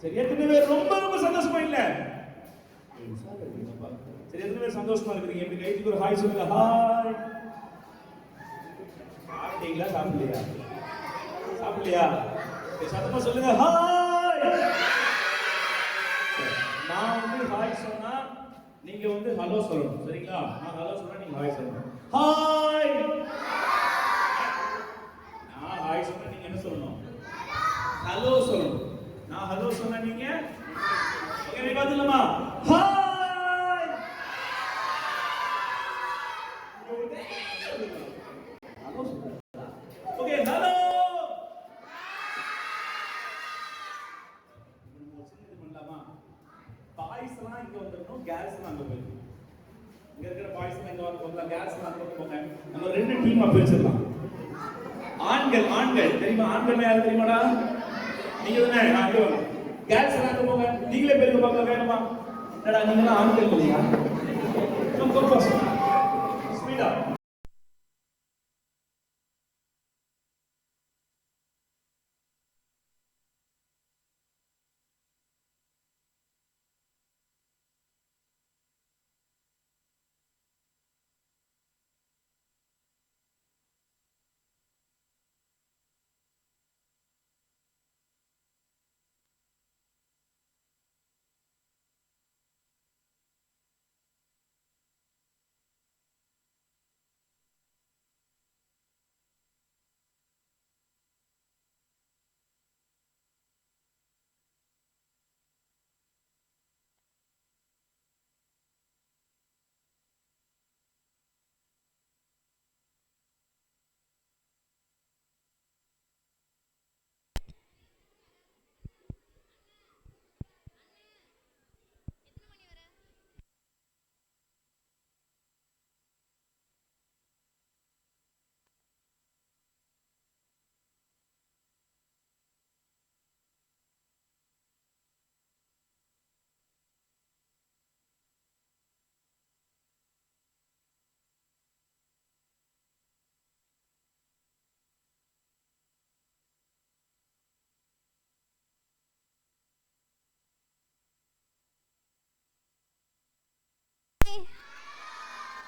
சரி, எத்தனை பேர் ரொம்ப ரொம்ப சந்தோஷமா இல்ல? சரி, எத்தனை பேர் சந்தோஷமா இருக்கீங்க? எப்படி கைக்கு ஒரு ஹாய் சொல்லுங்க. ஹாய். சாப்பிட்டீங்களா? சாப்பிடலையா? சாப்பிடலையா? சத்தமா சொல்லுங்க. ஹாய். நான் வந்து ஹாய் சொன்னா நீங்க வந்து ஹலோ சொல்லணும். சரிங்களா? நான் ஹலோ சொன்னா நீங்க ஹாய் சொல்லணும். ஹாய். நான் ஹாய் சொன்னா நீங்க என்ன சொல்லணும்? ஹலோ சொல்லணும். நான் ஹலோ சொன்னா நீங்க ஓகே பாத்துலமா ஹாய். Hello okay hello. பண்ணலாமா? பாய்ஸ் எல்லாம் இங்க வந்துடணும், கேர்ள்ஸ் எல்லாம் அங்க போயிடும். இங்க இருக்கிற பாய்ஸ் எல்லாம் இங்க வந்து கேர்ள்ஸ் எல்லாம் அங்க போங்க. நம்ம ரெண்டு டீமா பிரிச்சிடலாம். ஆண்கள் தெரியுமா? ஆண்கள் யாரு தெரியுமாடா? நீங்க தானே? அங்க வாங்க. கேர்ள்ஸ் எல்லாம் அங்க போங்க. நீங்களே பேருக்கு பார்க்க வேணுமா? என்னடா நீங்க எல்லாம் ஆண்கள் இல்லையா? ரொம்ப கஷ்டம். ஸ்பீடா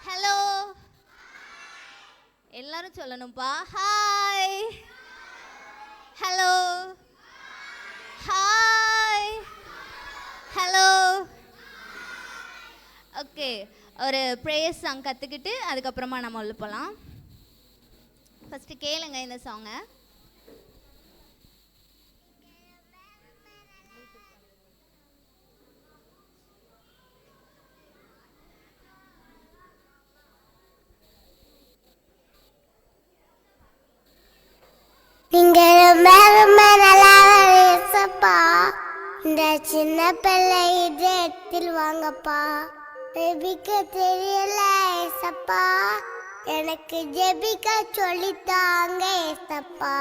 ஹலோ, எல்லாரும் சொல்லணும்ப்பா. Hi. Hello. Hi. Hello. Okay, ஒரு ப்ரேயர் சாங் கற்றுக்கிட்டு அதுக்கப்புறமா நம்ம உள்ள போகலாம். ஃபஸ்ட்டு கேளுங்க இந்த சாங்கை. நீங்க ரொம்ப ரொம்ப நல்லா ஏசப்பா. இந்த சின்ன பிள்ளை இடத்தில் வாங்கப்பா. ஜெபிக்க தெரியல ஏசப்பா, எனக்கு ஜெபிக்க சொல்லித்தாங்க ஏசப்பா.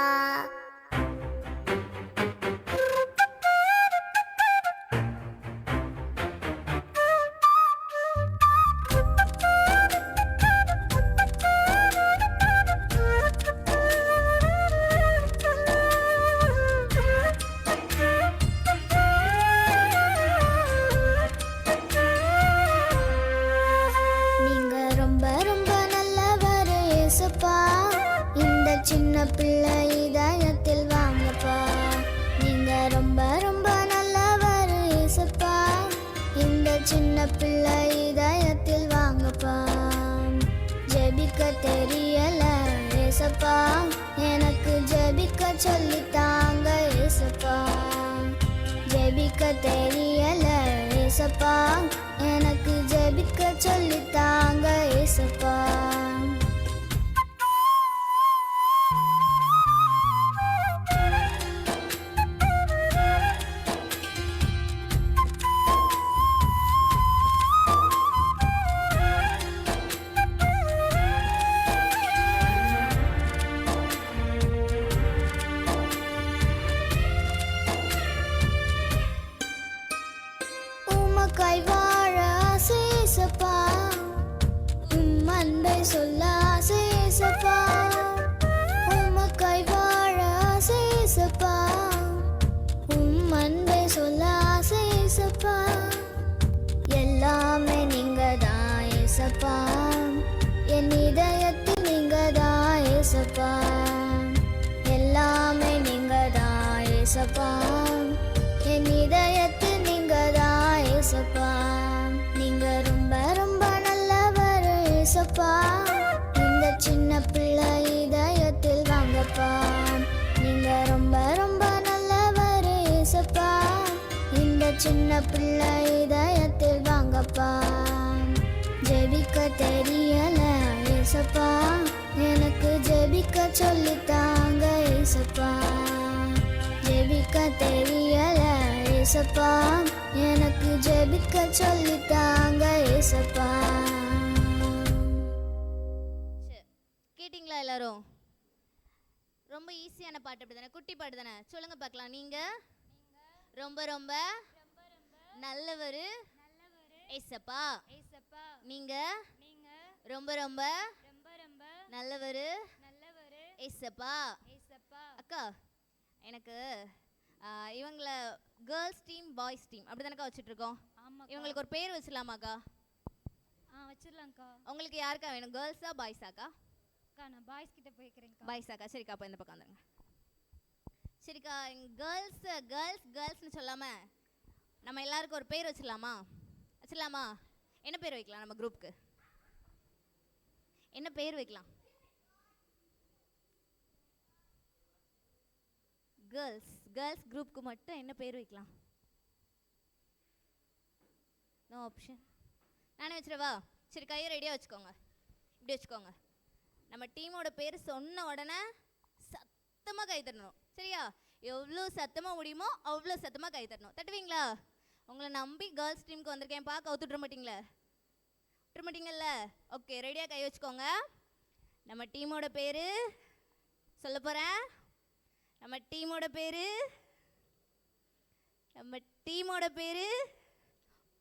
இந்த சின்ன பிள்ளை இதயத்தில் வாங்கப்பா. நீங்க ரொம்ப ரொம்ப நல்லவர் ஏசப்பா. இந்த சின்ன பிள்ளை இதயத்தில் வாங்கப்பா. ஜெபிக்க தெரியல ஏசப்பா, எனக்கு ஜெபிக்க சொல்லித்தாங்க ஏசப்பா. ஜெபிக்க தெரியல ஏசப்பா, எனக்கு ஜெபிக்க சொல்லித்தாங்க ஏசப்பா. வாழ ஆசேசப்பா, அன்பை சொல்ல ஆசேசப்பா. உமக்காய் வாழ ஆசேசப்பா, அன்பை சொல்ல ஏசப்பா என் இதயத்தில் நீங்க தான் ஏசப்பா எல்லாமே நீங்க தான் ஏசப்பா என் இதயத்தில் நீங்க தான் ஏசப்பா நீங்க ரொம்ப ரொம்ப நல்லவர் ஏசப்பா இந்த சின்ன பிள்ளை இதயத்தில் வாங்கப்பா நீங்க ரொம்ப ரொம்ப நல்லவர் ஏசப்பா இந்த சின்ன பிள்ளை இதயத்தில் வாங்கப்பா ஜெபிக்க தெரியல ஏசப்பா எனக்கு ஜெபிக்க சொல்லித்தாங்க ஏசப்பா ஜெபிக்க தெரியல ஏசப்பா எனக்கு ஜெபிக்க சொல்லித்தாங்க ஏசப்பா கேட்டிங்களா எல்லாரும்? ரொம்ப ஈஸியான பாட்டு அப்படி தானே, குட்டி பாட்டு தானே. சொல்லுங்க பார்க்கலாம். நீங்க ரொம்ப ரொம்ப நல்லவர் ஏசப்பா. நீங்க ரொம்ப ரொம்ப நல்லவர் ஏசப்பா. அக்கா எனக்கு இவங்கள கேர்ள்ஸ் டீம் பாய்ஸ் டீம் அப்படி தானக்கா வச்சுட்ருக்கோம். இவங்களுக்கு ஒரு பேர் வச்சிடலாமாக்கா? வச்சிடலாம்க்கா. உங்களுக்கு யாருக்கா வேணும், கேர்ள்ஸா பாய்ஸாக்கா? அக்கா நான் பாய்ஸ் கிட்ட போய்க்கிறேன்க்கா. பாய்ஸாக்கா? சரிக்கா, அப்போ இந்த பக்கம் வந்துடுங்க. சரிக்கா, கேர்ள்ஸ்னு சொல்லாமல் நம்ம எல்லாருக்கும் ஒரு பேர் வச்சிடலாமா? என்ன பேர் வைக்கலாம்? நம்ம குரூப்புக்கு என்ன பேர் வைக்கலாம்? கேர்ள்ஸ் குரூப்புக்கு மட்டும் என்ன பேர் வைக்கலாம்? No option. நானே வச்சிடவா? சரி, கையை ரெடியாக வச்சுக்கோங்க. இப்படி வச்சுக்கோங்க. நம்ம டீமோட பேர் சொன்ன உடனே சத்தமாக கை தட்டணும். சரியா? எவ்வளோ சத்தமாக முடியுமோ அவ்வளோ சத்தமாக கை தட்டணும். தட்டுவீங்களா? உங்களை நம்பி கேர்ள்ஸ் டீமுக்கு வந்திருக்கேன். கவுத்துட்ற மாட்டிங்களே? விட்டுற மாட்டீங்கல்ல? ஓகே, ரெடியாக கை வச்சுக்கோங்க. நம்ம டீமோட பேர் சொல்ல போகிறேன். நம்ம டீமோட பேர்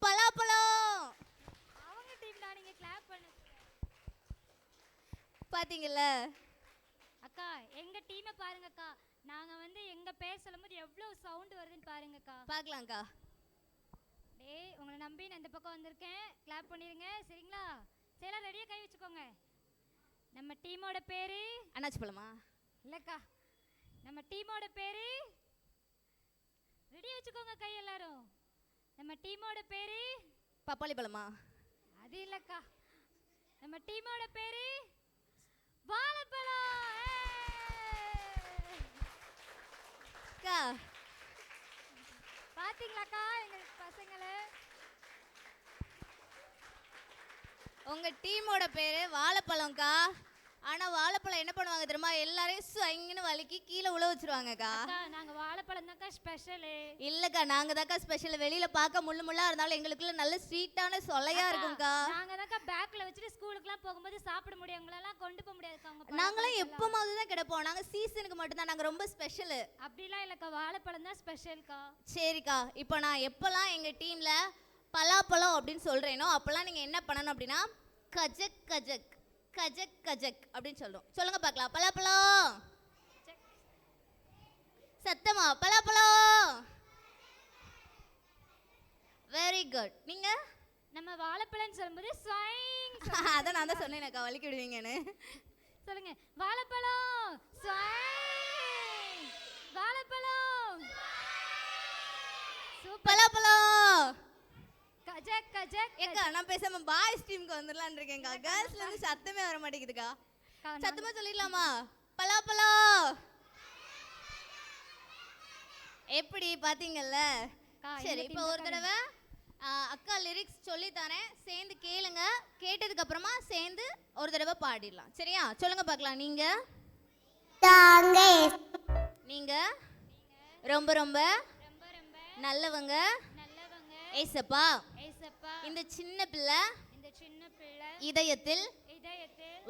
பலாப்பழம். அவங்க டீம் தான், நீங்க கிளாப் பண்ணுங்க. பாத்தீங்கல்ல அக்கா, எங்க டீமை பாருங்கக்கா. நாங்க வந்து எங்க பேர் சொல்லும்போது எவ்வளவு சவுண்ட் வருதுன்னு பாருங்கக்கா. பார்க்கலாம்க்கா. டேய், உங்களை நம்பி நான் இந்த பக்கம் வந்திருக்கேன். கிளாப் பண்ணிருங்க, சரிங்களா? சரி, ரெடியா கை வச்சுக்கோங்க. நம்ம டீமோட பேரு அண்ணாச்சி பழமா? இல்லக்கா, நம்ம டீமோட பேரு ரெடியா வச்சுக்கோங்க கை எல்லாரும். நம்ம டீமோட பேரு பப்பாளி பழமா? அது இல்லக்கா, நம்ம டீமோட பேரு வாழைப்பழம். அக்கா பாத்தீங்களாக்கா எங்க பசங்களே? உங்க டீமோட பேரு வாழைப்பழம்க்கா. ஆனா வாழைப்பழம் என்ன பண்ணுவாங்க தெரியுமா? எல்லாரையும் ஸ்வைங்கன்னு வலிக்கி கீழே உழ வச்சிருவாங்கக்கா. நாங்க வாழைப்பழம் தான்க்கா ஸ்பெஷல். இல்லக்கா, நாங்க தான்க்கா ஸ்பெஷல். வெளியில பார்க்க முள்ளு முள்ளா இருந்தாலும் எங்களுக்குள்ள நல்ல ஸ்வீட்டான சொலையா இருக்கும்க்கா. நாங்க தான்க்கா பேக்ல வச்சுட்டு ஸ்கூலுக்குலாம் போகும்போது சாப்பிட முடியும், உங்களெல்லாம் கொண்டு போக முடியாதுக்கா. நாங்களாம் எப்போமாவது தான் கிடைப்போம். நாங்க சீசனுக்கு மட்டும் தான். நாங்க ரொம்ப ஸ்பெஷல். அப்படிலாம் இல்லக்கா, வாழைப்பழம் தான் ஸ்பெஷல்க்கா. சரிக்கா, இப்போ நான் எப்போல்லாம் எங்க டீம்ல பலாப்பழம் அப்படின்னு சொல்றேனோ அப்பெல்லாம் நீங்க என்ன பண்ணணும் அப்படின்னா கஜக் கஜக் கஜக் கஜக் அப்படின்னு சொல்றோம். சொல்லுங்க பார்க்கலாம். பலாப்பழம் சத்தமா, பலாப்பழம். Very good. நீங்க நம்ம வாழைப்பழம் சொல்லும்போது ஸ்வைங். அதான் நான் தான் சொன்னேன்க்கா வலிக்கி விடுவீங்கன்னு. சொல்லுங்க, வாழைப்பழம் ஸ்வைங். வாழைப்பழம் சூப்பர். பலாப்பழம் கஜக் கஜக். ஏக்கா, நான் பேசாம பாய்ஸ் டீமுக்கு வந்துடலான்னு இருக்கேன்க்கா. கேர்ள்ஸ்ல இருந்து சத்தமே வர மாட்டேங்குதுக்கா. சத்தமா சொல்லிடலாமா? பலாப்பழம். எப்படி பாத்தீங்கல்ல? சரி, இப்போ ஒரு தடவை அக்கா லிரிக்ஸ் சொல்லி தரேன், சேர்ந்து கேளுங்க. கேட்டதுக்கு அப்புறமா சேர்ந்து ஒரு தடவை பாடிடலாம். சரியா? சொல்லுங்க பார்க்கலாம். நீங்க ரொம்ப ரொம்ப நல்லவங்க ஏசப்பா. இந்த சின்ன பிள்ளை இதயத்தில்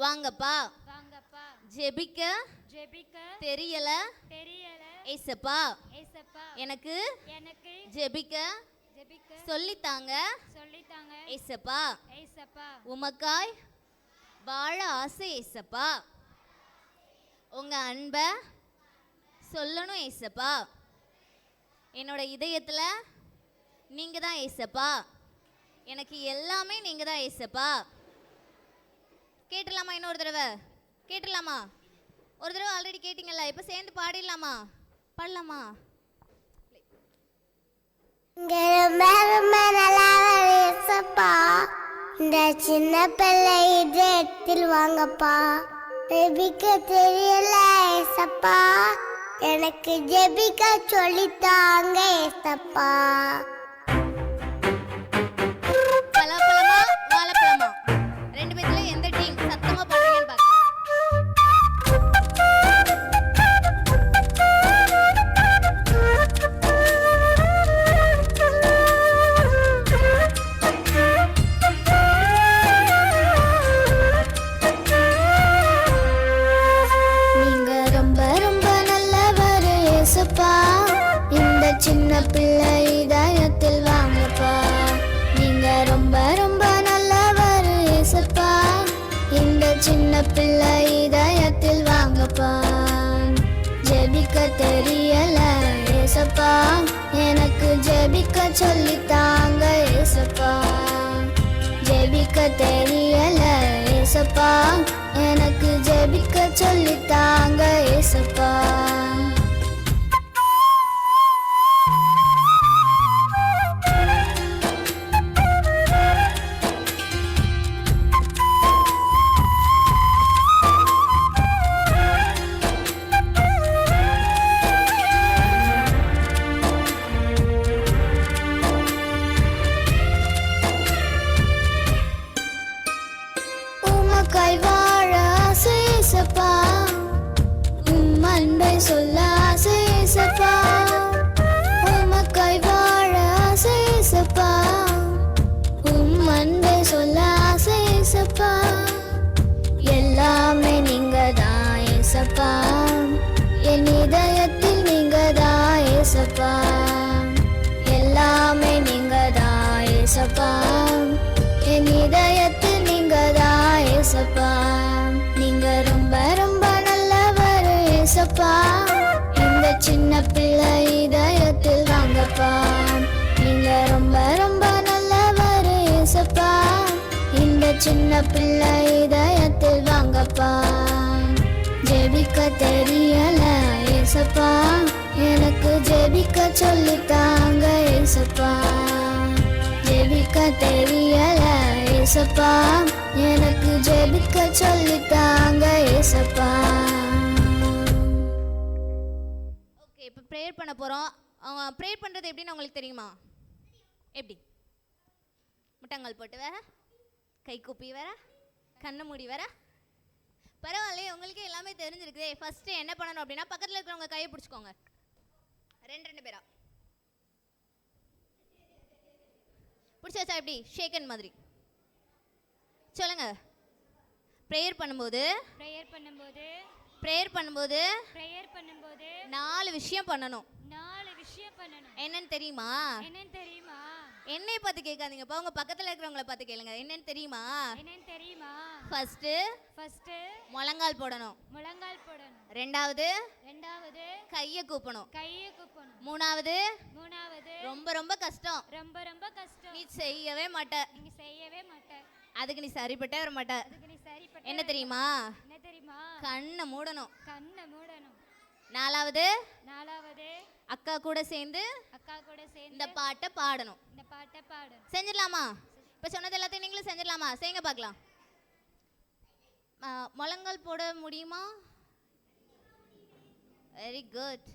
வாங்கப்பா. ஜெபிக்க தெரியல ஏசப்பா. எனக்கு ஜெபிக்க சொல்லித்தாங்க ஏசப்பா. உமக்காய் வாழ ஆசை ஏசப்பா. உங்க அன்பை சொல்லணும் ஏசப்பா. என்னோட இதயத்துல நீங்க தான் ஏசப்பா. எனக்கு எல்லாமே நீங்க தான் ஏசப்பா. கேட்டுடலாமா இன்னொரு தடவை? கேட்டுடலாமா? ஒரு தடவை ஆல்ரெடி கேட்டிங்கல்ல, இப்போ சேர்ந்து பாடிடலாமா? பாடலாமா? இந்த சின்ன பிள்ளை இடத்தில் வாங்கப்பா, ஜெபிக்க தெரியல ஏசப்பா, எனக்கு ஜெபிக்க சொல்லித்தாங்க ஏசப்பா. பலாப்பழமா வாழைப்பழமா? ரெண்டு பேத்துல எந்த டீம் சத்தமா பாடுறீங்கன்னு பார்க்கலாம். இந்த சின்ன பிள்ளை இதயத்தில் வாங்கப்பா, நீங்க ரொம்ப ரொம்ப நல்லவர் ஏசப்பா, இந்த சின்ன பிள்ளை இதயத்தில் வாங்கப்பா. ஜெபிக்க தெரியல ஏசப்பா, எனக்கு ஜெபிக்க சொல்லித்தாங்க ஏசப்பா. ஜெபிக்க தெரியல ஏசப்பா, எனக்கு ஜெபிக்க சொல்லித்தாங்க ஏசப்பா. உமக்காய் வாழ ஆசை ஏசப்பா, உம் அன்பை சொல்ல ஆசை ஏசப்பா. உமக்காய் வாழ ஆசை ஏசப்பா, உம் அன்பை சொல்ல ஆசை ஏசப்பா. எல்லாமே நீங்க தான் ஏசப்பா, என் இதயத்தில் நீங்க தான் ஏசப்பா. எல்லாமே நீங்க தான் ஏசப்பா, என் இதயத்தில் நீங்க தான் ஏசப்பா. நீங்க ரொம்ப ரொம்ப நல்லவர் ஏசப்பா, இந்த சின்ன பிள்ளை இதயத்தில் வாங்கப்பா. நீங்க ரொம்ப ரொம்ப நல்லவர் ஏசப்பா, இந்த சின்ன பிள்ளை இதயத்தில் வாங்கப்பா. ஜெபிக்க தெரியல ஏசப்பா, எனக்கு ஜெபிக்க சொல்லித்தாங்க ஏசப்பா. ஜெபிக்க தெரியல ஏசப்பா, எனக்கு ஜெபிக்க சொல்லித்தாங்க ஏசப்பா. ஓகே, இப்போ ப்ரேயர் பண்ண போகிறோம். அவங்க ப்ரேயர் பண்ணுறது எப்படின்னு உங்களுக்கு தெரியுமா? எப்படி? முட்டங்கால் போட்டு வேற, கை கூப்பி வேற, கண்ணை மூடி வேற. பரவாயில்லையே, உங்களுக்கு எல்லாமே தெரிஞ்சிருக்குதே. ஃபஸ்ட்டு என்ன பண்ணணும் அப்படின்னா, பக்கத்தில் இருக்கிறவங்க கையை பிடிச்சிக்கோங்க, ரெண்டு பேரா பிடிச்சி வச்சா எப்படி? ஷேக்கன் மாதிரி சொல்லுங்க. ப்ரேயர் பண்ணும்போது நாலு விஷயம் பண்ணணும். என்னன்னு தெரியுமா? என்னை பார்த்து கேட்காதீங்கப்பா, உங்க பக்கத்துல இருக்கிறவங்கள பார்த்து கேளுங்க. என்னன்னு தெரியுமா? ஃபர்ஸ்ட் முழங்கால் போடணும். ரெண்டாவது கையை கூப்பணும். மூணாவது ரொம்ப ரொம்ப கஷ்டம், நீ செய்யவே மாட்ட, அதுக்கு நீ சரிப்பட்டே வர மாட்ட. என்ன தெரியுமா? கண்ணை மூடணும். நாலாவது அக்கா கூட சேர்ந்து இந்த பாட்டை பாடணும். செஞ்சிடலாமா? இப்ப சொன்னது எல்லாத்தையும் நீங்களும் செஞ்சிடலாமா? செய்யுங்க பார்க்கலாம். முழங்கால் போட முடியுமா? Very good.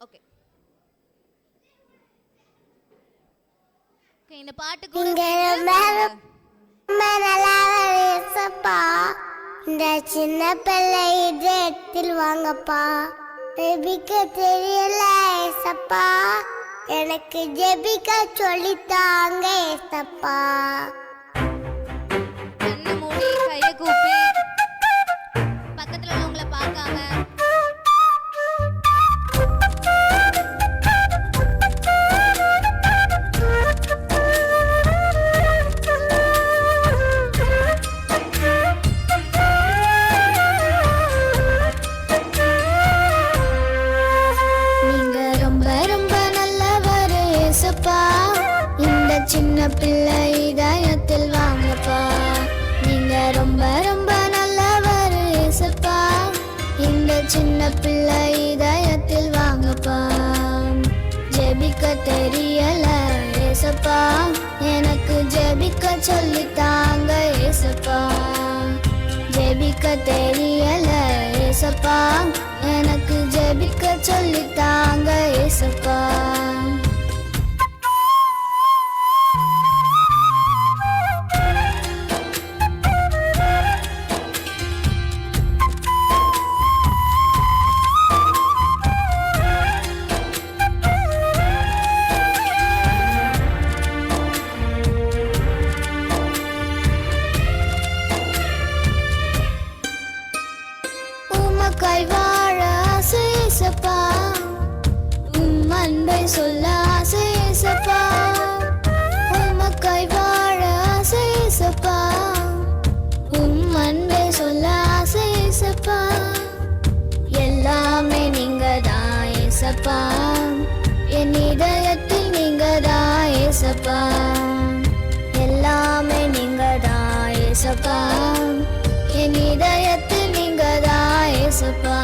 ஓகே, இந்த பாட்டு கூட இந்த சின்ன பிள்ளை இடத்தில் வாங்கப்பா, ஜெபிக்க தெரியல ஏசப்பா, எனக்கு ஜெபிக்க சொல்லித்தாங்க ஏசப்பா. கண்ணை மூடி கையை கூப்பி பக்கத்துல உள்ளவங்களை பார்க்காம நீங்க ரொம்ப ரொம்ப நல்லவர் ஏசப்பா, பிள்ளை இதயத்தில் வாங்கப்பா. நீங்க ரொம்ப ரொம்ப நல்லவர் ஏசப்பா. இந்த சின்ன பிள்ளை இதயத்தில் வாங்கப்பா. ஜெபிக்க தெரியல ஏசப்பா, எனக்கு ஜெபிக்க சொல்லித்தாங்க ஏசப்பா. ஜெபிக்க தெரியல ஏசப்பா, எனக்கு ஜெபிக்க சொல்லித்தாங்க ஏசப்பா. உமக்காய் வாழ ஆசை ஏசப்பா, அன்பை சொல்ல ஆசை ஏசப்பா. உமக்காய் வாழ ஆசை ஏசப்பா, அன்பை சொல்ல ஆசை ஏசப்பா. எல்லாமே நீங்க தான் ஏசப்பா, என் இதயத்தில் நீங்க தான் ஏசப்பா. எல்லாமே நீங்க தான் ஏசப்பா, என் இதயத்தில் நீங்க தான் ஏசப்பா.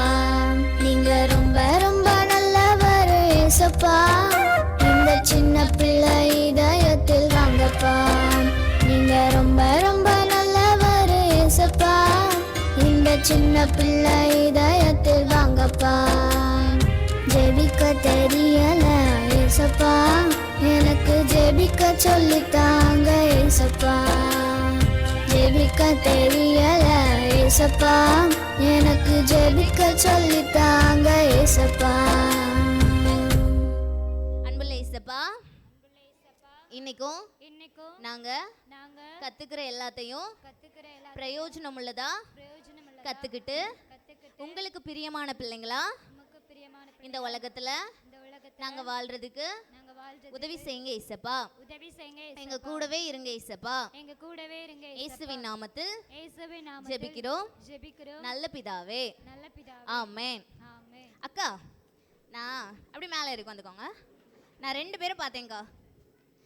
நீங்க ரொம்ப ரொம்ப நல்லவர் ஏசப்பா. இந்த சின்ன பிள்ளை இதயத்தில் வாங்கப்பா. நீங்க ரொம்ப ரொம்ப நல்லவர் ஏசப்பா. இந்த சின்ன பிள்ளை இதயத்தில் வாங்கப்பா. ஜெபிக்க தெரியல ஏசப்பா, எனக்கு ஜெபிக்க சொல்லித்தாங்க ஏசப்பா. ஜெபிக்க தெரியல ஏசப்பா, எனக்கு ஜெபிக்க சொல்லித்தாங்க ஏசப்பா. அன்புள்ள ஏசப்பா, இன்னைக்கும் இன்னைக்கும் நாங்க நாங்க கத்துக்கிற எல்லாத்தையும் கத்துக்கிற எல்லா பிரயோஜனம் உள்ளதா பிரயோஜனம் கத்துக்கிட்டு உங்களுக்கு பிரியமான பிள்ளைங்களா நமக்கு பிரியமான இந்த உலகத்துல இந்த உலகத்துல நாங்க வாழ்றதுக்கு நாங்க வாழ்றது உதவி செய்யுங்க ஏசப்பா. உதவி செய்யுங்க எங்க கூடவே இருங்க ஏசப்பா. எங்க கூடவே இருங்க இயேசுவின் நாமத்தில் இயேசுவின் நாமத்தில் ஜெபிக்கிறோம் ஜெபிக்கிறோம் நல்ல பிதாவே, நல்ல பிதாவே. ஆமென். ஆமென். அக்கா, நான் அப்படி மேலே இருக்கு வந்துக்கோங்க. நான் 2 பேரும் பார்த்தேன்க்கா.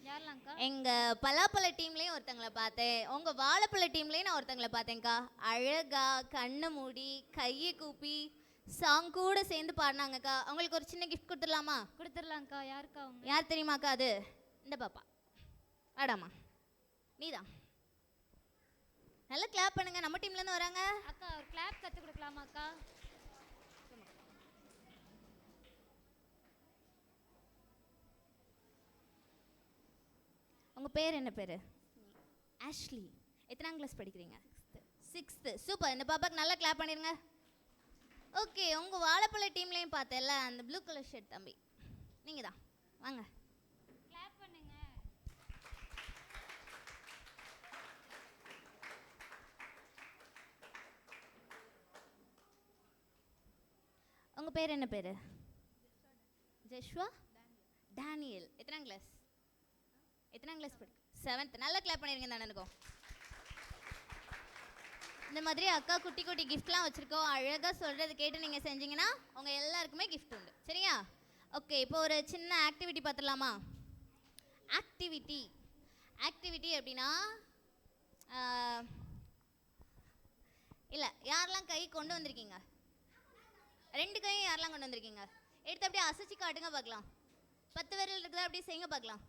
யாரெல்லாம்க்கா? எங்க பலாப்பழ டீம்லயும் ஒருத்தங்களை பார்த்தேன், உங்க வாழைப்பழ டீம்லயும் நான் ஒருத்தங்களை பார்த்தேன்க்கா. அழகா கண்ணை மூடி கையை கூப்பி சாங் கூட சேர்ந்து பாடினாங்கக்கா. அவங்களுக்கு ஒரு சின்ன கிஃப்ட் கொடுத்துடலாமா? கொடுத்துடலாம்க்கா. யாருக்கா அவங்க? யார் தெரியுமாக்கா? அது இந்த பாப்பா. ஆடாமா நீதான். நல்லா கிளாப் பண்ணுங்க, நம்ம டீம்ல இருந்து வராங்க. அக்கா ஒரு கிளாப் கத்து கொடுக்கலாமாக்கா? உங்க பேர் என்ன பேரு? ஆஷ்லி. எத்தனாம் கிளாஸ் படிக்கிறீங்க? 6th. சூப்பர். இந்த பாப்பாக்கு நல்லா கிளாப் பண்ணிருங்க. ஓகே, உங்க வாழைப்பழ டீம்லயும் பார்த்தேன்ல அந்த ப்ளூ கலர் ஷர்ட் தம்பி, நீங்க தான். வாங்க கிளாப் பண்ணுங்க. உங்க பேர் என்ன பேரு? ஜெஷ்வா டேனியல். எத்தனாம் கிளாஸ்? எத்தனாம் கிளாஸ் படி? 7th. நல்லா கிளாப் பண்ணிருங்க இந்த அண்ணனுக்கும். இந்த மாதிரி அக்கா குட்டி குட்டி கிஃப்ட்லாம் வச்சுருக்கோம். அழகாக சொல்கிறது கேட்டு நீங்கள் செஞ்சீங்கன்னா உங்கள் எல்லாருக்குமே கிஃப்ட் உண்டு. சரியா? ஓகே, இப்போ ஒரு சின்ன ஆக்டிவிட்டி பார்த்துடலாமா? ஆக்டிவிட்டி அப்படின்னா இல்லை, யாரெல்லாம் கை கொண்டு வந்திருக்கீங்க? 2 கையும் யாரெல்லாம் கொண்டு வந்திருக்கீங்க? எடுத்து அப்படியே அசைச்சு காட்டுங்க பார்க்கலாம். 10 விரல் இருக்குதா? அப்படியே செய்யுங்க பார்க்கலாம்.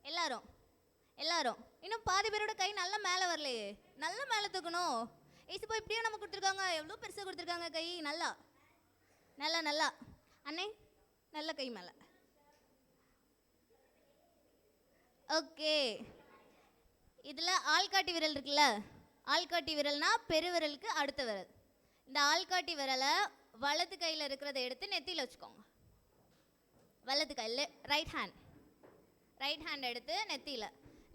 எல்லாரும் இன்னும் பாதி பேரோட கை நல்லா மேலே வரலையே. நல்லா மேலே தூக்கணும். ஏசப்பா இப்படியே நம்ம கொடுத்துருக்காங்க. எவ்வளோ பெருசாக கொடுத்துருக்காங்க கை. நல்லா நல்லா நல்லா அண்ணே, நல்ல கை மேலே. ஓகே, இதில் ஆள்காட்டி விரல் இருக்குல்ல, ஆள்காட்டி விரல்னா பெருவிரலுக்கு அடுத்த விரல். இந்த ஆள்காட்டி விரலை வலது கையில் இருக்கிறத எடுத்து நெத்தியில் வச்சுக்கோங்க. வலது கையில் ரைட் ஹேண்ட் எடுத்து நெத்தியில்.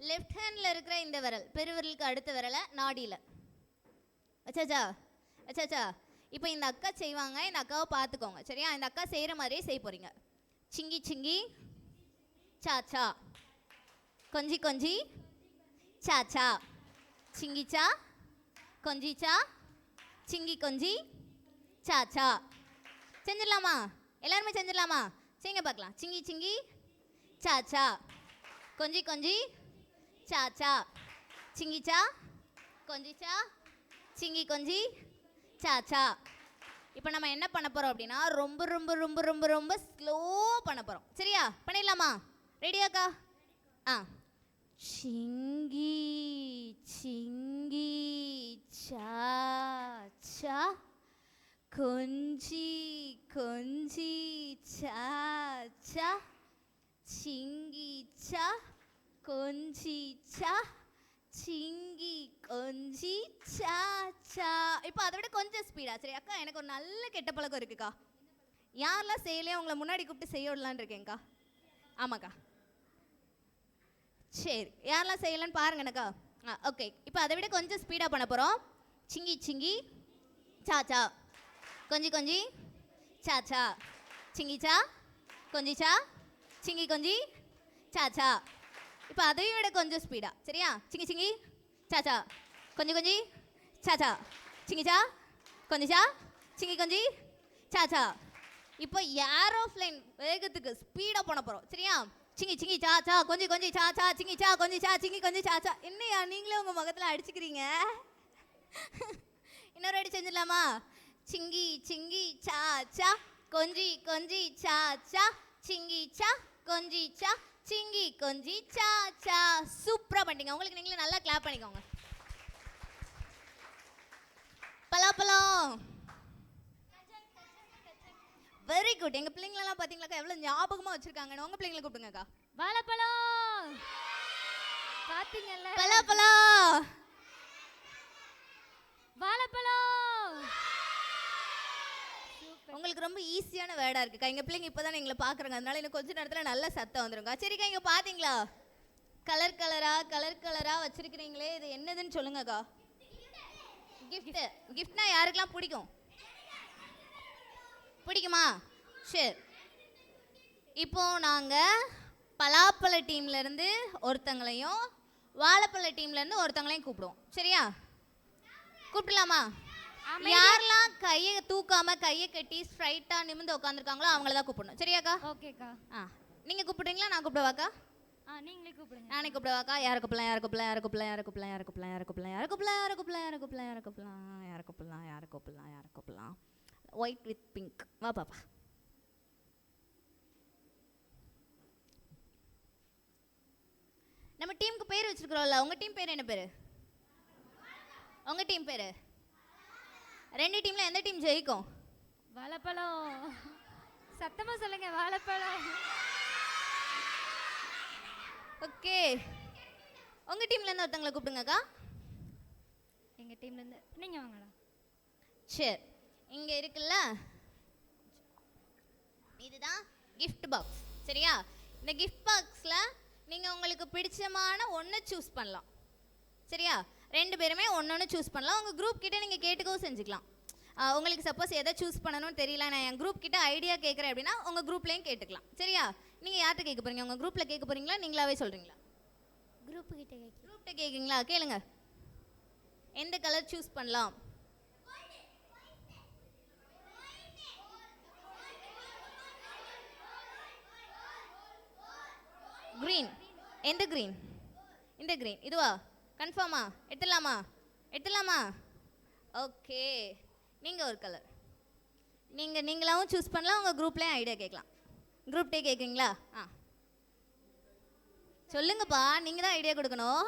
லெஃப்ட் ஹேண்டில் இருக்கிற இந்த விரல் பெருவிரலுக்கு அடுத்த விரலை நாடியில் வச்சாச்சா. இப்போ இந்த அக்கா செய்வாங்க, இந்த அக்காவை பார்த்துக்கோங்க. சரியா? இந்த அக்கா செய்கிற மாதிரியே செய்ய போகிறீங்க. சிங்கி சிங்கி சாச்சா, கொஞ்சி கொஞ்சி சாச்சா, சிங்கிச்சா கொஞ்சிச்சா, சிங்கி கொஞ்சி சாச்சா. செஞ்சிடலாமா? எல்லாருமே செஞ்சிடலாமா? செய்யுங்க பார்க்கலாம். சிங்கி சிங்கி சாச்சா, கொஞ்சி கொஞ்சி சாச்சா சிங்கிச்சா கொஞ்சிச்சா சிங்கி கொஞ்சி சாச்சா. இப்போ நம்ம என்ன பண்ண போகிறோம் அப்படின்னா ரொம்ப ரொம்ப ரொம்ப ரொம்ப ரொம்ப ஸ்லோ பண்ண போகிறோம். சரியா? பண்ணிடலாமா? ரெடியாக்கா? ஆ. சிங்கி சிங்கி சாச்சா கொஞ்சி கொஞ்சி சாச்சா சிங்கிச்சா கொஞ்சிச்சா சிங்கி கொஞ்சி சாச்சா. இப்போ அதை விட கொஞ்சம் ஸ்பீடா. சரி அக்கா, எனக்கு ஒரு நல்ல கெட்ட பழக்கம் இருக்குக்கா. யாரெல்லாம் செய்யலையே உங்களை முன்னாடி கூப்பிட்டு செய்ய விடலான்னு இருக்கேங்க்கா. ஆமாக்கா. சரி, யாரெல்லாம் செய்யலன்னு பாருங்கண்ணக்கா. ஓகே, இப்போ அதை விட கொஞ்சம் ஸ்பீடாக பண்ண போகிறோம். சிங்கி சிங்கி சாச்சா கொஞ்சி கொஞ்சி சாச்சா சிங்கிச்சா கொஞ்சிச்சா சிங்கி கொஞ்சி சாச்சா. இப்போ அதையும் விட கொஞ்சம் ஸ்பீடா. சரியா? சிங்கி சிங்கி சாச்சா கொஞ்சி கொஞ்சி சாச்சா சிங்கிச்சா கொஞ்சிச்சா சிங்கி கொஞ்சி சாச்சா. இப்போ ஏரோப்ளைன் வேகத்துக்கு ஸ்பீடாக பண்ண போகிறோம். சரியா? சிங்கி சிங்கி சாச்சா கொஞ்சி கொஞ்சி சாச்சா சிங்கிச்சா கொஞ்சிச்சா சிங்கி கொஞ்சி சாச்சா. என்னையா நீங்களே உங்கள் முகத்தில் அடிச்சுக்கிறீங்க? இன்னொரு அடி செஞ்சிடலாமா? சிங்கி சிங்கி சாச்சா கொஞ்சி கொஞ்சி சாச்சா சிங்கிச்சா கொஞ்சிச்சா சிங்கி கொஞ்சி சாச்சா. சூப்பராக பண்ணிட்டீங்க. உங்களுக்கு நீங்களே நல்லா கிளாப் பண்ணிக்கோங்க. பலாப்பழம். Very good. எங்கள் பிள்ளைங்களெல்லாம் பார்த்தீங்களாக்கா எவ்வளோ ஞாபகமாக வச்சுருக்காங்கன்னு. உங்கள் பிள்ளைங்களை கூப்பிடுங்கக்கா. வாழைப்பழம். பார்த்தீங்கல்ல? பலாப்பழம். வாழைப்பழம். உங்களுக்கு ரொம்ப ஈஸியான வேர்டாக இருக்குக்கா. எங்கள் பிள்ளைங்க இப்போ தான் எங்களை பார்க்குறாங்க, அதனால இன்னும் கொஞ்சம் நேரத்தில் நல்ல சத்தம் வந்துருங்க. சரிக்கா, இங்கே பார்த்தீங்களா கலர் கலராக வச்சுருக்கிறீங்களே, இது என்னதுன்னு சொல்லுங்கக்கா. கிஃப்ட்டு. கிஃப்ட்னா யாருக்கெல்லாம் பிடிக்கும்? பிடிக்குமா? சரி, இப்போ நாங்கள் பலாப்பழ டீம்லேருந்து ஒருத்தங்களையும் வாழைப்பழ டீம்லேருந்து ஒருத்தங்களையும் கூப்பிடுவோம். சரியா? கூப்பிடலாமா? யாரெல்லாம் கையை தூக்காம கையை கட்டி ஸ்ட்ரைட்டா நிமிர்ந்து உட்காந்துருக்காங்களோ அவங்கள தான் கூப்பிடணும். சரியாக்கா? ஓகேக்கா. நீங்க கூப்பிடுறீங்களா நான் கூப்பிடுவாக்கா? நீங்களே கூப்பிடுங்க. நானே கூப்பிடுவாக்கா? யாரை கூப்பிடலாம் யாரை கூப்பிடலாம் யாரை கூப்பிடலாம் யாரை கூப்பிடலாம் யாரை கூப்பிடலாம் யாரை கூப்பிடலாம் யாரை கூப்பிடலாம் யாரை கூப்பிடலாம் யாரை கூப்பிடலாம் யாரை கூப்பிடலாம் யாரை கூப்பிடலாம் யாரை கூப்பிடலாம் யாரை கூப்பிடலாம். White with pink. வா பாப்பா. நம்ம டீமுக்கு பேர் வச்சிருக்கிறோம்ல, உங்க டீம் பேர் என்ன பேரு? உங்க டீம் பேரு? ரெண்டு டீம்ல எந்த டீம் ஜெயிக்கும்? வாழைப்பழம். சத்தமா சொல்லுங்க. வாழைப்பழம். ஓகே, உங்க டீம்ல இருந்து ஒருத்தங்களை கூப்பிடுங்கக்கா. எங்க டீம்ல இருந்து நீங்க வாங்கடா. சரி, இங்க இருக்குல்ல, இதுதான் கிஃப்ட் பாக்ஸ். சரியா? இந்த கிஃப்ட் பாக்ஸ்ல நீங்க உங்களுக்கு பிடிச்சமான ஒன்று சூஸ் பண்ணலாம். சரியா? ரெண்டு பேருமே ஒன்று சூஸ் பண்ணலாம். உங்கள் குரூப் கிட்ட நீங்கள் கேட்டுக்கவும் செஞ்சுக்கலாம். உங்களுக்கு சப்போஸ் எதை சூஸ் பண்ணணும்னு தெரியல, நான் என் குரூப் கிட்ட ஐடியா கேட்குறேன் அப்படின்னா உங்கள் குரூப்லேயும் கேட்டுக்கலாம். சரியா? நீங்கள் யார்கிட்ட கேட்க போகிறீங்க? உங்கள் குரூப்பில் கேட்க போகிறீங்களா, நீங்களாவே சொல்கிறீங்களா? குரூப்கிட்ட கேட்குறீங்களா? கேளுங்க. எந்த கலர் சூஸ் பண்ணலாம்? க்ரீன். எந்த க்ரீன்? இந்த க்ரீன். இதுவா? கன்ஃபார்மா? எடுத்துடலாமா? ஓகே, நீங்கள் ஒரு கலர் நீங்களாவும் சூஸ் பண்ணலாம். உங்கள் குரூப்லேயும் ஐடியா கேட்கலாம். குரூப்டே கேட்குறீங்களா? சொல்லுங்கப்பா, நீங்கள் தான் ஐடியா கொடுக்கணும்.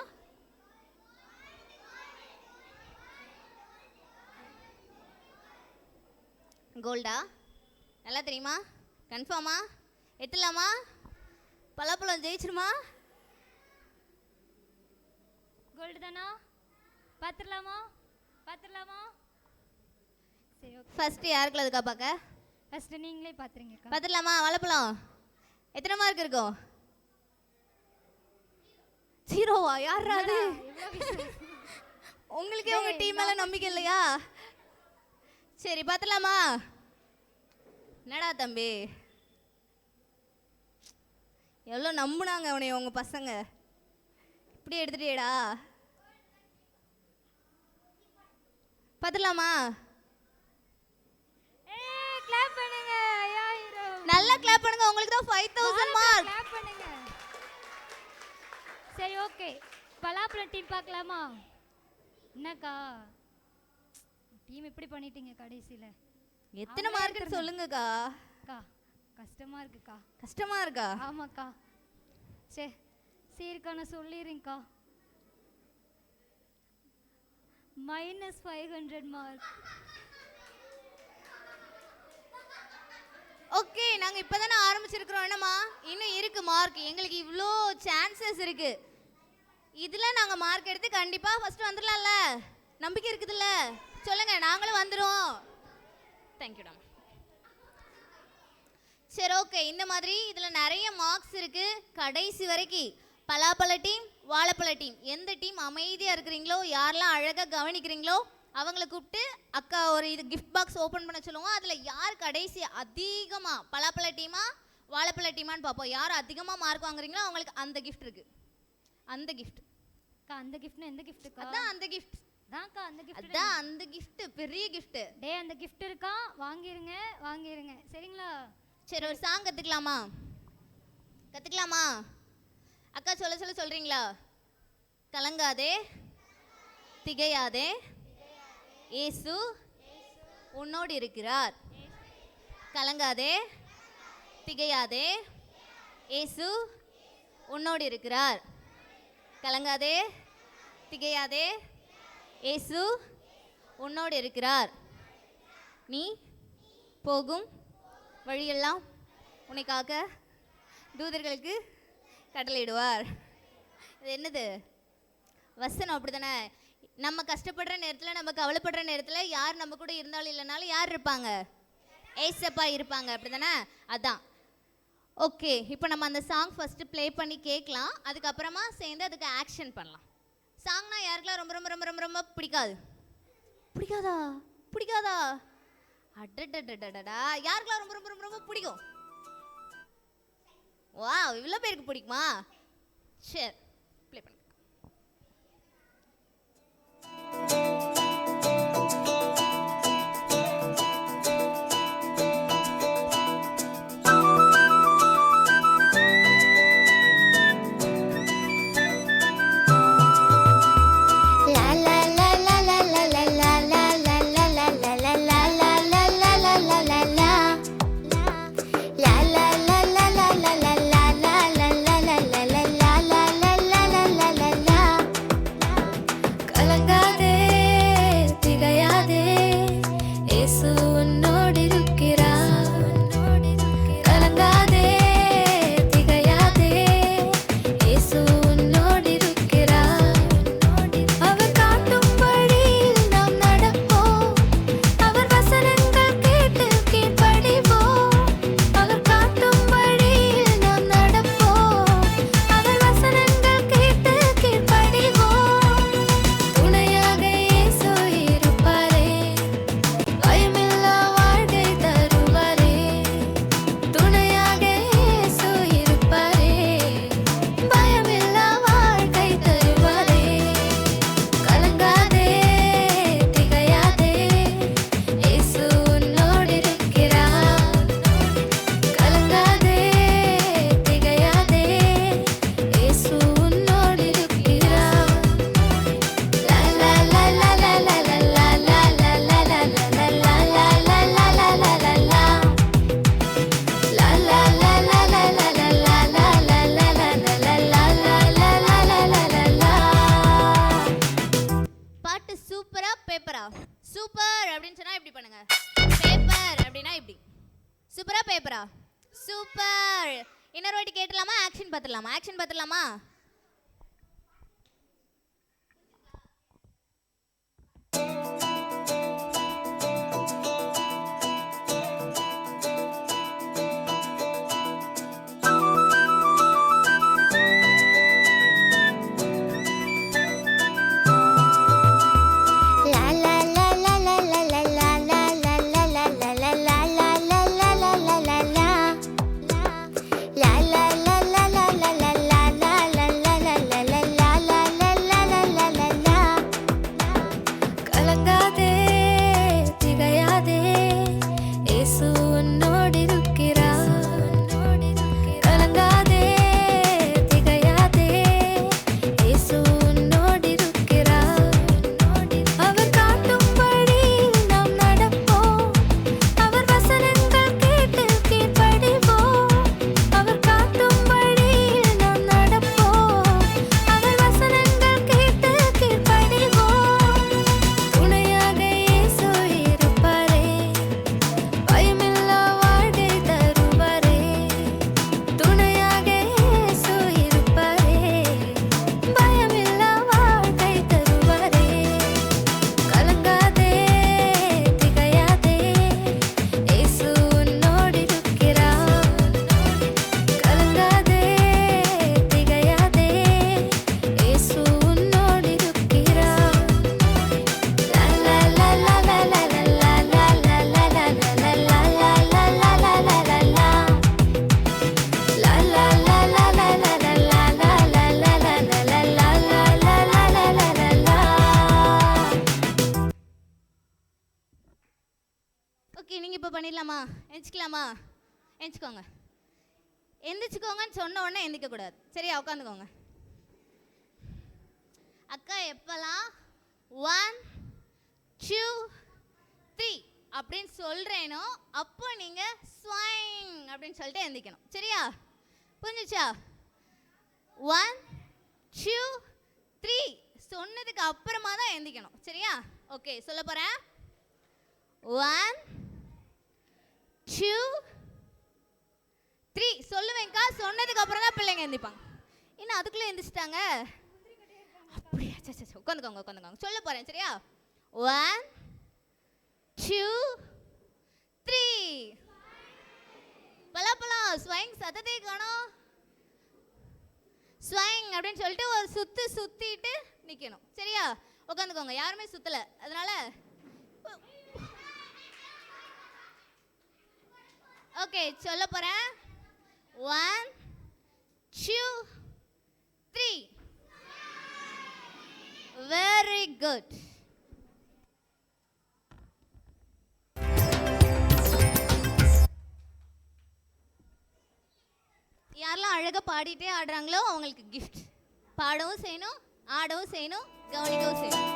கோல்டா? நல்லா தெரியுமா? கன்ஃபார்மா? எடுத்துடலாமா? பலாப்பழம் ஜெயிச்சிருமா? கோல்டு தானா? பார்த்துடலாமா? சரி, ஓகே. ஃபர்ஸ்ட் யாருக்குள்ள அதுக்கா பார்க்க? ஃபர்ஸ்ட் நீங்களே பார்த்துருங்கக்கா. பார்த்துடலாமா? வாழைப்பழம் எத்தனை மார்க் இருக்கும்? 0வா? யாரா அது? உங்களுக்கே உங்க டீம் மேல நம்பிக்கை இல்லையா? சரி, பார்த்துடலாமா? என்னடா தம்பி, எவ்வளோ நம்புனாங்க அவனை உங்க பசங்க, இப்படி எடுத்துட்டேடா. பார்த்துடலாமா? கிளாப் பண்ணுங்க. 5000. நல்லா கிளாப் பண்ணுங்க. உங்களுக்கு தான் 5000 மார்க். கிளாப் பண்ணுங்க. சரி, ஓகே. பலாப்பழம் டீம் பார்க்கலாமா? என்னக்கா டீம் இப்படி பண்ணிட்டீங்க கடைசியில்? எத்தனை மார்க்குன்னு சொல்லுங்கக்கா. அக்கா கஷ்டமா இருக்குக்கா. கஷ்டமா இருக்கா? ஆமாக்கா. சரிக்கா நான் சொல்லிடுறேங்க்கா. -500 மார்க். ஓகே, நாங்கள் இப்போ தானே ஆரம்பிச்சிருக்கிறோம். என்னம்மா இன்னும் இருக்கு மார்க். எங்களுக்கு இவ்வளோ சான்சஸ் இருக்கு. இதில் நாங்கள் மார்க் எடுத்து கண்டிப்பாக ஃபஸ்ட்டு வந்துடலாம்ல? நம்பிக்கை இருக்குதுல்ல? சொல்லுங்க, நாங்களும் வந்துடுவோம். தேங்க்யூடா. சரி, ஓகே. இந்த மாதிரி இதில் நிறைய மார்க்ஸ் இருக்கு. கடைசி வரைக்கும் பலாப்பழ டீம், வாழைப்பழ டீம், எந்த டீம் அமைதியாக இருக்கிறீங்களோ, யாரெல்லாம் அழகாக கவனிக்கிறீங்களோ அவங்கள கூப்பிட்டு அக்கா ஒரு இது கிஃப்ட் பாக்ஸ் ஓப்பன் பண்ண சொல்லுவோம். அதில் யார் கடைசி அதிகமாக பலாப்பழ டீமா வாழைப்பழ டீமான்னு பார்ப்போம். யார் அதிகமாக மார்க் வாங்குறீங்களோ அவங்களுக்கு அந்த கிஃப்ட் இருக்கு. அந்த கிஃப்ட் அக்கா. அந்த கிஃப்ட்னா எந்த கிஃப்ட்டுக்கா? அதான் அந்த கிஃப்ட் தான்க்கா. அந்த கிஃப்ட் அதான் அந்த கிஃப்ட், பெரிய கிஃப்ட். டே அந்த கிஃப்ட் இருக்கா? வாங்கிருங்க வாங்கிருங்க சரிங்களா? சரி, ஒரு சாங் கற்றுக்கலாமா? கற்றுக்கலாமா? அக்கா சொல்கிறீங்களா? கலங்காதே திகையாதே இயேசு உன்னோடு இருக்கிறார். கலங்காதே திகையாதே இயேசு உன்னோடு இருக்கிறார். கலங்காதே திகையாதே இயேசு உன்னோடு இருக்கிறார். நீ போகும் வழியெல்லாம் உன்னை காக்க தூதர்களுக்கு கட்டளையிடுவார். இது என்னது வசனம்? அப்படி தானே? நம்ம கஷ்டப்படுற நேரத்தில், நம்ம கவலைப்படுற நேரத்தில் யார் நம்ம கூட இருந்தாலும் இல்லைனாலும் யார் இருப்பாங்க? ஏசப்பா இருப்பாங்க. அப்படி தானே? அதான். ஓகே, இப்போ நம்ம அந்த சாங் ஃபஸ்ட்டு ப்ளே பண்ணி கேட்கலாம். அதுக்கப்புறமா சேர்ந்து அதுக்கு ஆக்ஷன் பண்ணலாம். சாங்னா யாருக்கெல்லாம் ரொம்ப ரொம்ப ரொம்ப ரொம்ப ரொம்ப பிடிக்காது? பிடிக்காதா? பிடிக்காதா? அடடடடடா, யாருக்கெல்லாம் ரொம்ப ரொம்ப ரொம்ப ரொம்ப பிடிக்கும்? வா, இவ்வளோ பேருக்கு பிடிக்குமா? சரி, ப்ளே பண்ணு. சூப்பர் அப்படின்னு சொன்னா இப்படி பண்ணுங்க. பேப்பர் அப்படின்னா இப்படி. சூப்பரா பேப்பரா? சூப்பர். இன்னொரு வாட்டி கேட்டலாமா? ஆக்ஷன் பார்த்துடலாமா? ஆக்ஷன் பார்த்துடலாமா? la la la la la la la la la la okay, நீங்கள் இப்போ பண்ணிடலாமா? எந்திரிக்கலாமா? எந்திரிச்சுக்கோங்க. எந்திரிச்சுக்கோங்கன்னு சொன்ன உடனே எந்திரிக்கக்கூடாது. சரியா? உட்காந்துக்கோங்க. அக்கா எப்போல்லாம் 1 2 3 அப்படின்னு சொல்கிறேனோ அப்போ நீங்கள் ஸ்வைங் அப்படின்னு சொல்லிட்டு எந்திரிக்கணும். சரியா? புரிஞ்சிச்சா? 1 2 3 சொன்னதுக்கு அப்புறமா தான் எந்திரிக்கணும். சரியா? ஓகே, சொல்ல போகிறேன். 1 2 3 சொல்லுவேங்க்கா. சொன்னதுக்கு அப்புறம் தான் பிள்ளைங்க எந்திரிப்பாங்க. இன்னும் அதுக்குள்ளே எந்திரிச்சிட்டாங்க. அப்படியா? சரி, உட்காந்துக்கோங்க உட்காந்துக்கோங்க. சொல்ல போகிறேன். சரியா? 1 2 3 பலாப்பழம் ஸ்வைங் சத்தத்தை காணோம். ஸ்வைங் அப்படின்னு சொல்லிட்டு ஒரு சுத்திட்டு நிற்கணும். சரியா? உட்காந்துக்கோங்க. யாருமே சுத்தலை, அதனால ஓகே சொல்ல போகிறேன். 1 2 3 வெரி குட். யாரெல்லாம் அழகாக பாடிட்டே ஆடுறாங்களோ அவங்களுக்கு கிஃப்ட். பாடவும் செய்யணும், ஆடவும் செய்யணும், கவனிக்கவும் செய்யணும்.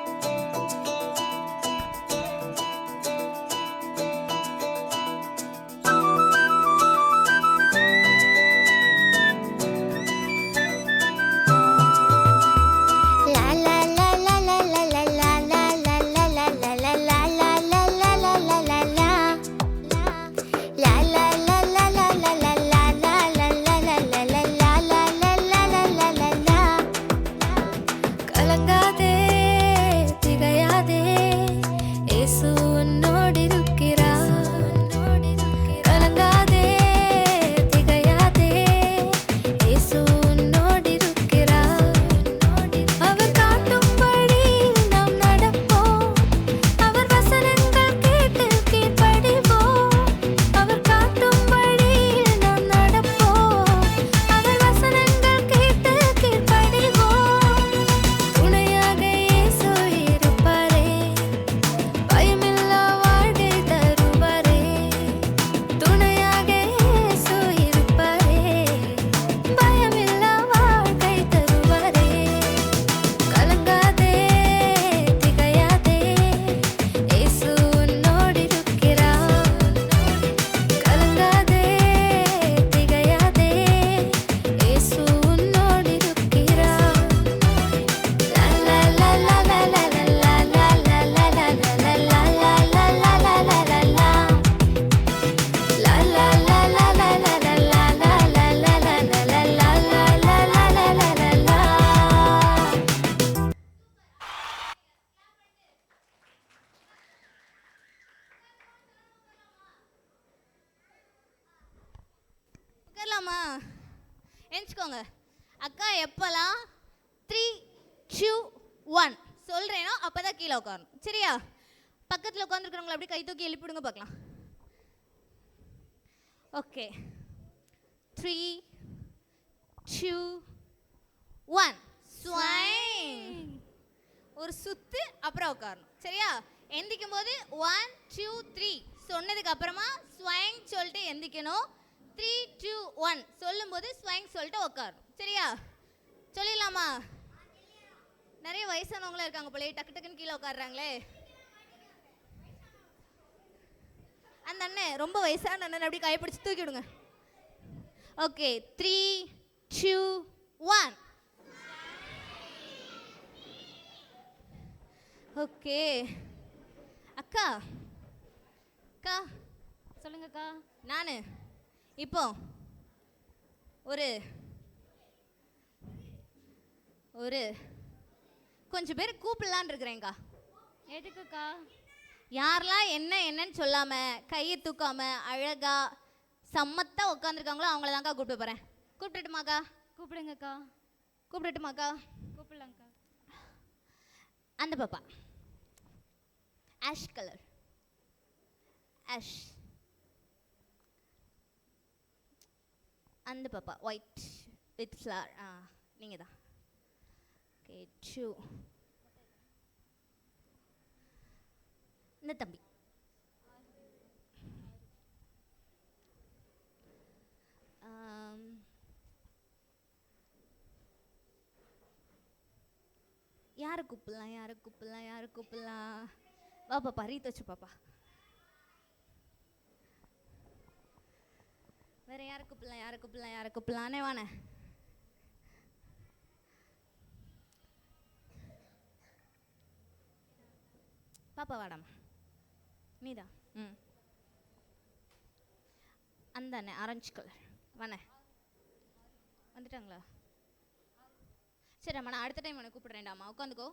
எந்திரிச்சுக்கோங்க. அக்கா எப்போல்லாம் 3 2 1 சொல்கிறேனோ அப்போ தான் கீழே உட்காரணும். சரியா? பக்கத்தில் உட்காந்துருக்கிறவங்களை அப்படியே கை தூக்கி எழுப்பிடுங்க பார்க்கலாம். ஓகே, 3 2 1 ஸ்வைங். ஒரு சுத்து அப்புறம் உட்காரணும். சரியா? எந்திக்கும் போது 1 2 3 சொன்னதுக்கு அப்புறமா ஸ்வைங் சொல்லிட்டு எந்திக்கணும். 3 2 1 சொல்லும்போது ஸ்வைங் சொல்லிட்டு உட்காரணும். சரியா? சொல்லிடலாமா? நிறைய வயசானவங்களா இருக்காங்க போல, டக்கு டக்குன்னு கீழே உட்காடுறாங்களே. அந்த அண்ணன் ரொம்ப வயசான அண்ணன் அப்படி கைப்பிடிச்சு தூக்கி விடுங்க. Okay, 3 2 1 okay. அக்கா அக்கா சொல்லுங்கக்கா. நான் இப்போ ஒரு ஒரு கொஞ்சம் பேர் கூப்பிடலான் இருக்கிறேங்க்கா. எதுக்குக்கா? யாரெல்லாம் என்னன்னு சொல்லாம கையை தூக்காம அழகா சம்மத்தா உட்காந்துருக்காங்களோ அவங்கள தான்க்கா கூப்பிட்டு போறேன். கூப்பிட்டுட்டுமாக்கா? கூப்பிடுங்கக்கா. கூப்பிட்டுட்டுமாக்கா? கூப்பிடலாங்க்கா. அந்த பாப்பா ஆஷ் கலர், ஆஷ். அந்த பாப்பா ஒயிட் வித் ஃப்ளவர். நீங்கள் தான். ஓகே, 2. இந்த தம்பி யாரை கூப்பிடலாம் யாரை கூப்பிடலாம் யாரை கூப்பிடலாம்? வா பாப்பா, ரீத் வச்சு பாப்பா. வேற யாரை கூப்பிடலாம் யாரை கூப்பிடலாம் யாரை கூப்பிடலானே வானே. பாப்பா வாடாமா, நீதான். ம், அந்தானே ஆரஞ்சு கலர் வானே. வந்துட்டாங்களா? சரி அம்மா, நான் அடுத்த டைம் உன்னை கூப்பிடுறேன்டாம்மா, உட்காந்துக்கோ.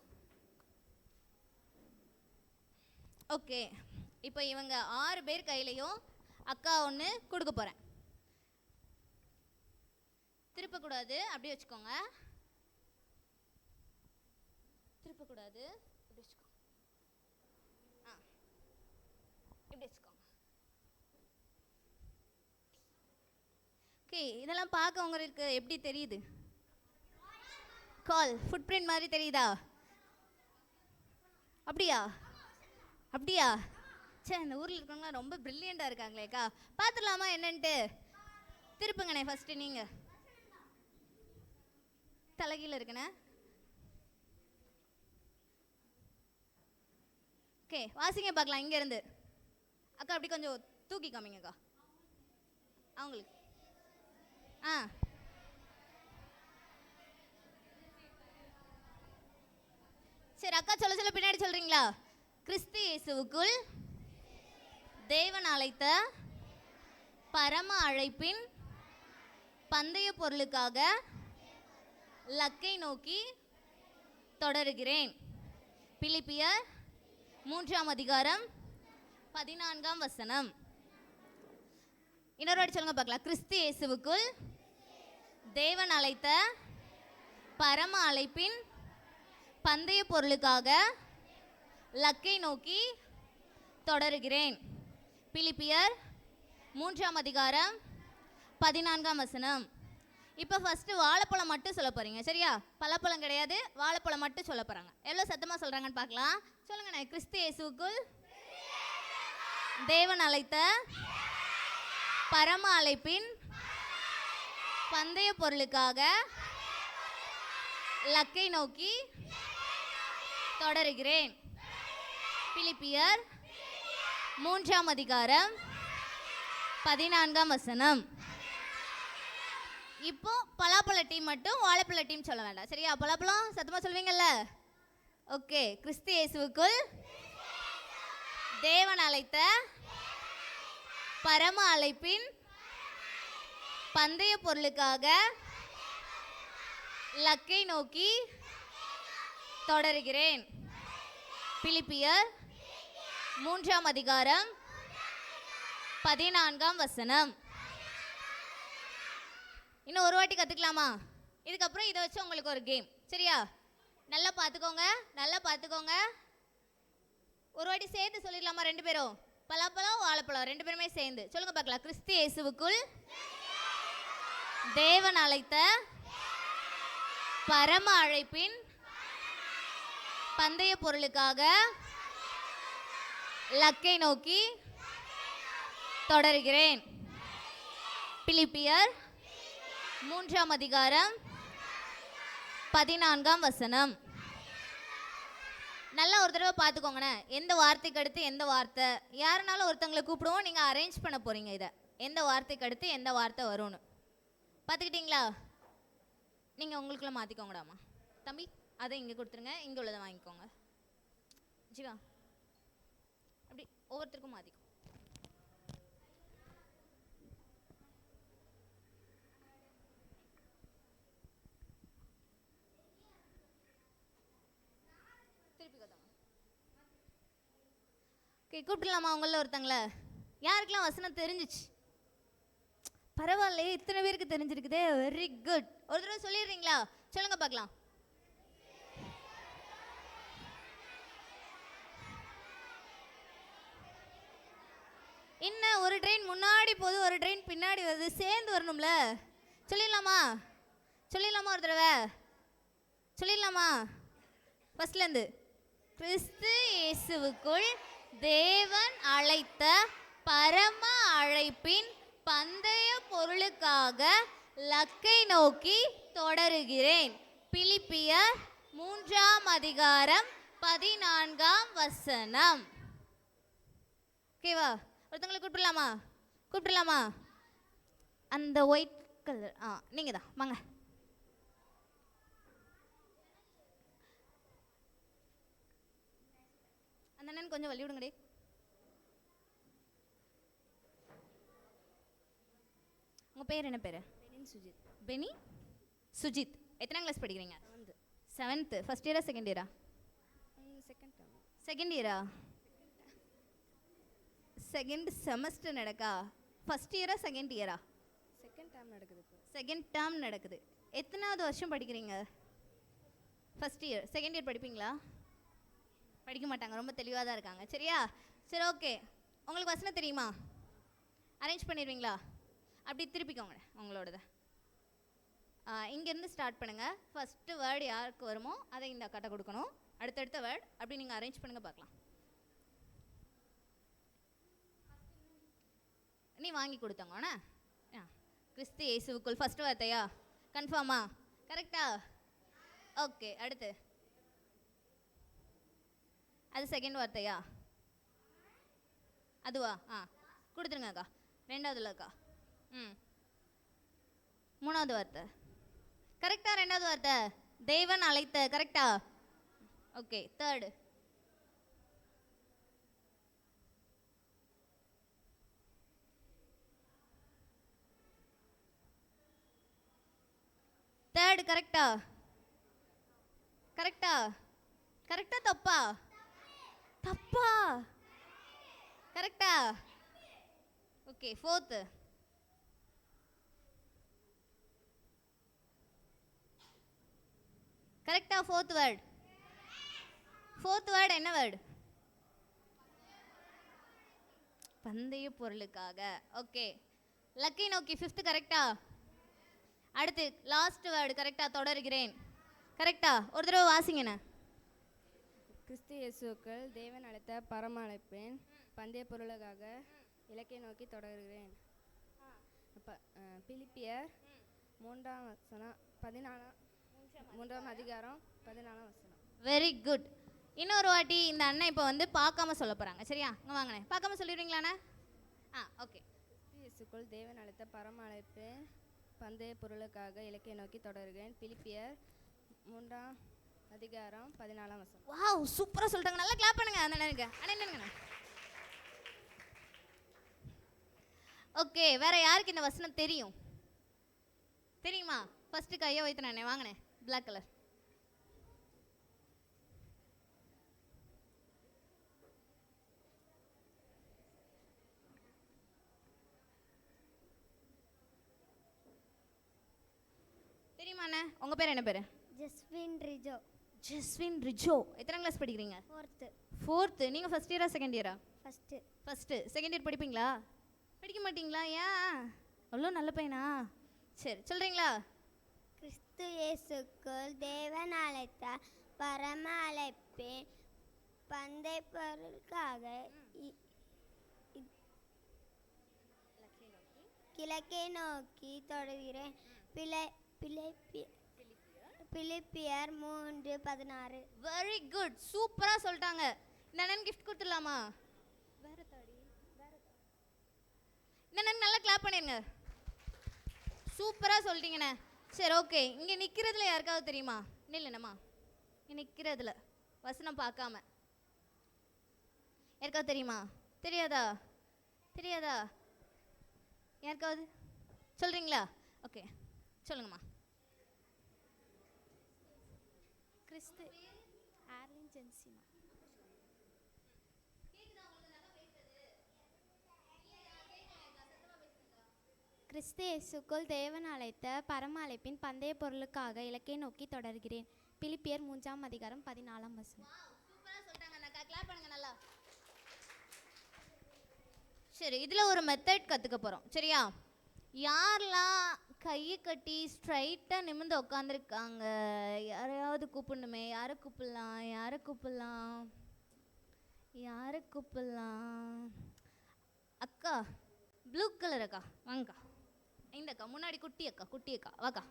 ஓகே, இப்போ இவங்க 6 பேர் கையிலையும் அக்கா ஒன்று கொடுக்க போகிறேன். திருப்பக்கூடாது, அப்படியே வச்சுக்கோங்க. திருப்பக்கூடாது, இப்படி வச்சுக்கோங்க. ஆ, இப்படி வச்சுக்கோங்க. ஓகே, இதெல்லாம் பார்க்க உங்களுக்கு எப்படி தெரியுது? கால் ஃபுட் பிரிண்ட் மாதிரி தெரியுதா? அப்படியா அப்படியா? சே, இந்த ஊரில் இருக்கவங்களாம் ரொம்ப ப்ரில்லியண்ட்டாக இருக்காங்களேக்கா. பார்த்துடலாமா என்னன்ட்டு? திருப்புங்கண்ணே ஃபஸ்ட்டு. நீங்கள் தலைகீழ இருக்குண்ணே. ஓகே, வாசிங்க பார்க்கலாம் இங்கேருந்து. அக்கா அப்படி கொஞ்சம் தூக்கி காமிங்கக்கா அவங்களுக்கு. ஆ, சரி அக்கா சொல்ல சொல்ல பின்னாடி சொல்கிறீங்களா? கிறிஸ்து இயேசுவுக்குள் தேவன் அழைத்த பரம அழைப்பின் பந்தய பொருளுக்காக லக்கை நோக்கி தொடருகிறேன். பிலிப்பியர் 3ஆம் அதிகாரம் 14ஆம் வசனம். இன்னொரு வாட்டி சொல்லுங்க பார்க்கலாம். கிறிஸ்து இயேசுவுக்குள் தேவன் அழைத்த பரம அழைப்பின் பந்தய பொருளுக்காக லக்கை நோக்கி தொடருகிறேன். பிலிப்பியர் 3ஆம் அதிகாரம் 14ஆம் வசனம். இப்போ ஃபஸ்ட்டு வாழைப்பழம் மட்டும் சொல்ல போகிறீங்க, சரியா? பழப்பழம் கிடையாது, வாழைப்பழம் மட்டும் சொல்ல போகிறாங்க. எவ்வளோ சத்தமாக சொல்கிறாங்கன்னு பார்க்கலாம். சொல்லுங்கண்ணே. கிறிஸ்து இயேசுவுக்குள் தேவன் அழைத்த பரம அழைப்பின் பந்தய பொருளுக்காக லக்கை நோக்கி தொடருகிறேன். பிலிப்பியர் 3ஆம் அதிகாரம் 14ஆம் வசனம். இப்போ பலாப்பழ டீம் மட்டும், வாழைப்பழ டீம் சொல்ல வேண்டாம், சரியா? பலாப்பழம் சத்தமாக சொல்வீங்கல்ல? ஓகே. கிறிஸ்து இயேசுவுக்குள் தேவன் அழைத்த பரம அழைப்பின் பந்தய பொருளுக்காக லக்கை நோக்கி தொடருகிறேன். பிலிப்பியர் 3ஆம் அதிகாரம் 14ஆம் வசனம். இன்னும் ஒரு வாட்டி கற்றுக்கலாமா? இதுக்கப்புறம் இதை வச்சு உங்களுக்கு ஒரு கேம், சரியா? நல்லா பார்த்துக்கோங்க, நல்லா பார்த்துக்கோங்க. ஒரு வாட்டி சேர்த்து சொல்லிடலாமா ரெண்டு பேரும்? பலாப்பழம் வாழைப்பழம் ரெண்டு பேருமே சேர்ந்து சொல்லுங்க பார்க்கலாம். கிறிஸ்து இயேசுவுக்குள் தேவன் அழைத்த பரம அழைப்பின் பந்தய பொருளுக்காக லக்கை நோக்கி தொடருகிறேன். பிலிப்பியர் 3ஆம் அதிகாரம் 14ஆம் வசனம். நல்லா ஒரு தடவை பார்த்துக்கோங்கண்ணே. எந்த வார்த்தைக்கு அடுத்து எந்த வார்த்தை, யாருனாலும் ஒருத்தங்களை கூப்பிடுவோம், நீங்கள் அரேஞ்ச் பண்ண போகிறீங்க இதை. எந்த வார்த்தைக்கு அடுத்து எந்த வார்த்தை வரும்னு பார்த்துக்கிட்டிங்களா? நீங்கள் உங்களுக்குள்ள மாற்றிக்கோங்கடாமா. தம்பி அதை இங்கே கொடுத்துருங்க, இங்கே உள்ளதை வாங்கிக்கோங்க. ஜிவா அப்படி ஒவ்வொருத்தருக்கும் மாற்றிக்கோ. ஓகே, கூப்பிடலாமா உங்களில் ஒருத்தங்கள? யாருக்கெல்லாம் வசனம் தெரிஞ்சிச்சு? பரவாயில்லையே, இத்தனை பேருக்கு தெரிஞ்சிருக்குதே, வெரி குட். ஒரு தடவை சொல்லிடுறீங்களா? சொல்லுங்க பார்க்கலாம். இன்னும் ஒரு ட்ரெயின் முன்னாடி போகுது, ஒரு ட்ரெயின் பின்னாடி வருது, சேர்ந்து வரணும்ல. சொல்லிடலாமா? சொல்லிடலாமா? ஒரு தடவை சொல்லிடலாமா? ஃபர்ஸ்ட்லேருந்து. கிறிஸ்து இயேசுவுக்குள் தேவன் அழைத்த பரம அழைப்பின் பந்தய பொருளுக்காக லக்கை நோக்கி தொடருகிறேன். பிலிப்பியர் மூன்றாம் அதிகாரம் 14ஆம் வசனம். ஓகேவா? ஒருத்தங்களை கூப்பிடலாமா? அந்த ஒயிட் கலர் நீங்கள் தான் வாங்க. அந்த அண்ணன் கொஞ்சம் வழி விடுங்கடே. உங்கள் பேர் என்ன பேர்? பெனி சுஜித். எத்தனாம் கிளாஸ் படிக்கிறீங்க? 7th. ஃபர்ஸ்ட் இயரா செகண்ட் இயரா? செகண்ட் இயரா? செகண்ட் செமஸ்டர் நடக்கா? ஃபர்ஸ்ட் இயரா செகண்ட் இயரா? செகண்ட் டேர்ம் நடக்குது. எத்தனாவது வருஷம் படிக்கிறீங்க? First year. செகண்ட் இயர் படிப்பீங்களா? படிக்க மாட்டாங்க, ரொம்ப தெளிவாக தான் இருக்காங்க. சரியா? சரி, ஓகே. உங்களுக்கு வசனம் தெரியுமா? அரேஞ்ச் பண்ணிடுவீங்களா? அப்படி திருப்பிக்கோங்க உங்களோடத. இங்கேருந்து ஸ்டார்ட் பண்ணுங்கள். ஃபஸ்ட்டு வேர்டு யாருக்கு வருமோ அதை இந்த அக்காட்ட கொடுக்கணும். அடுத்தடுத்த வேர்டு அப்படி நீங்கள் அரேஞ்ச் பண்ணுங்கள் பார்க்கலாம். நீ வாங்கி கொடுத்தோங்கண்ணா. கிறிஸ்து இயேசுவுக்குள் ஃபஸ்ட்டு வார்த்தையா? கன்ஃபார்மா? கரெக்டா? ஓகே. அடுத்து அது செகண்ட் வார்த்தையா? அதுவா? கொடுத்துருங்க அக்கா. ரெண்டாவதுல அக்கா. மூணாவது வார்த்தை கரெக்டா? ரெண்டாவது வார்த்தை தேவன் அழைத்த. கரெக்டா? ஓகே. தேர்டு கரெக்டா? தப்பா? கரெக்டா? ஓகே. ஃபோர்த்து கரெக்டா? ஃபோர்த் வேர்டு என்ன வேர்டு? பந்தய பொருளுக்காக. ஓகே. லக்கி நோக்கி. ஃபிஃப்த் கரெக்டா? அடுத்து லாஸ்ட் வேர்டு கரெக்டா? தொடர்கிறேன். கரெக்டா? ஒரு தடவை வாசிங்கண்ணே. கிறிஸ்து இயேசுக்குள் தேவன் அழைத்த பரம அழைப்பேன், பந்தய பொருளுக்காக இலக்கை நோக்கி தொடர்கிறேன். பிலிப்பியர் 3ஆம் அதிகாரம் 14ஆம் வசனம். Very good. இன்னொரு வாட்டி இந்த அண்ணன் இப்போ வந்து பார்க்காம சொல்ல போகிறாங்க. சரியா? இங்கே வாங்கண்ணே. பார்க்காம சொல்லிடுவீங்களாண்ணே? ஓகே. கிறிஸ்து இயேசுக்குள் தேவன் அழைத்த பரம அழைப்பேன், பந்தய பொருளுக்காக இலக்கை நோக்கி தொடர்கிறேன். பிலிப்பியர் 3ஆம் அதிகாரம் 14ஆம் வசனம். வாவ், சூப்பராக சொல்லிட்டாங்க. நல்லா கிளாப் பண்ணுங்க அந்த அண்ணனுக்கு. அண்ணன் ஓகே. வேற யாருக்கு இந்த வசனம் தெரியும்? தெரியுமா? ஃபர்ஸ்ட் கையை வைத்தனே. வாங்கண்ணே. Black colour. தெரியுமாண்ணே? உங்க பேர் என்ன பேரு? ஜஸ்வின் ரிஜோ. எத்தனாம் கிளாஸ் படிக்கிறீங்க? 4th. நீங்க ஃபர்ஸ்ட் இயரா செகண்ட் இயரா? ஃபர்ஸ்ட். செகண்ட் இயர் படிப்பீங்களா? படிக்க மாட்டீங்களா? ஏன்? அவ்வளோ நல்ல பையனா? சரி, சொல்றீங்களா? கிறிஸ்து இயேசுக்குள் தேவன் அழைத்த பரம அழைப்பேன், பந்தய பொருளுக்காக கிழக்கை நோக்கி தொடர்கிறேன். பிலிப்பியர் 3:16. Very good. சூப்பரா சொல்லிட்டாங்க. இந்த அண்ணன் கிஃப்ட் கொடுத்துடலாமா? இந்த அண்ணன் நல்லா கிளாப் பண்ணிருங்க. சூப்பரா சொல்லிட்டீங்கண்ணே. சரி, ஓகே. இங்கே நிற்கிறதுல யாருக்காவது தெரியுமா? இல்லைண்ணம்மா, இங்கே நிற்கிறதுல வசனம் பார்க்காம யாருக்காவது தெரியுமா? தெரியாதா? யாருக்காவது சொல்கிறீங்களா? ஓகே, சொல்லுங்கம்மா. கிறிஸ்து ஆர்லின் ஜென்சினா. கிறிஸ்து இயேசுக்குள் தேவன் அழைத்த பரம அழைப்பின் பந்தய பொருளுக்காக இலக்கை நோக்கி தொடர்கிறேன். பிலிப்பியர் 3ஆம் அதிகாரம் 14ஆம் வசனம். சரி, இதில் ஒரு மெத்தட் கற்றுக்க போகிறோம். சரியா? யாரெல்லாம் கையை கட்டி ஸ்ட்ரைட்டாக நிமிர்ந்து உட்காந்துருக்காங்க? யாரையாவது கூப்பிடணுமே. யாரை கூப்பிடலாம்? அக்கா, ப்ளூ கலர் அக்கா, வாங்கக்கா. இந்த அக்கா முன்னாடி குட்டி அக்கா வாக்கா.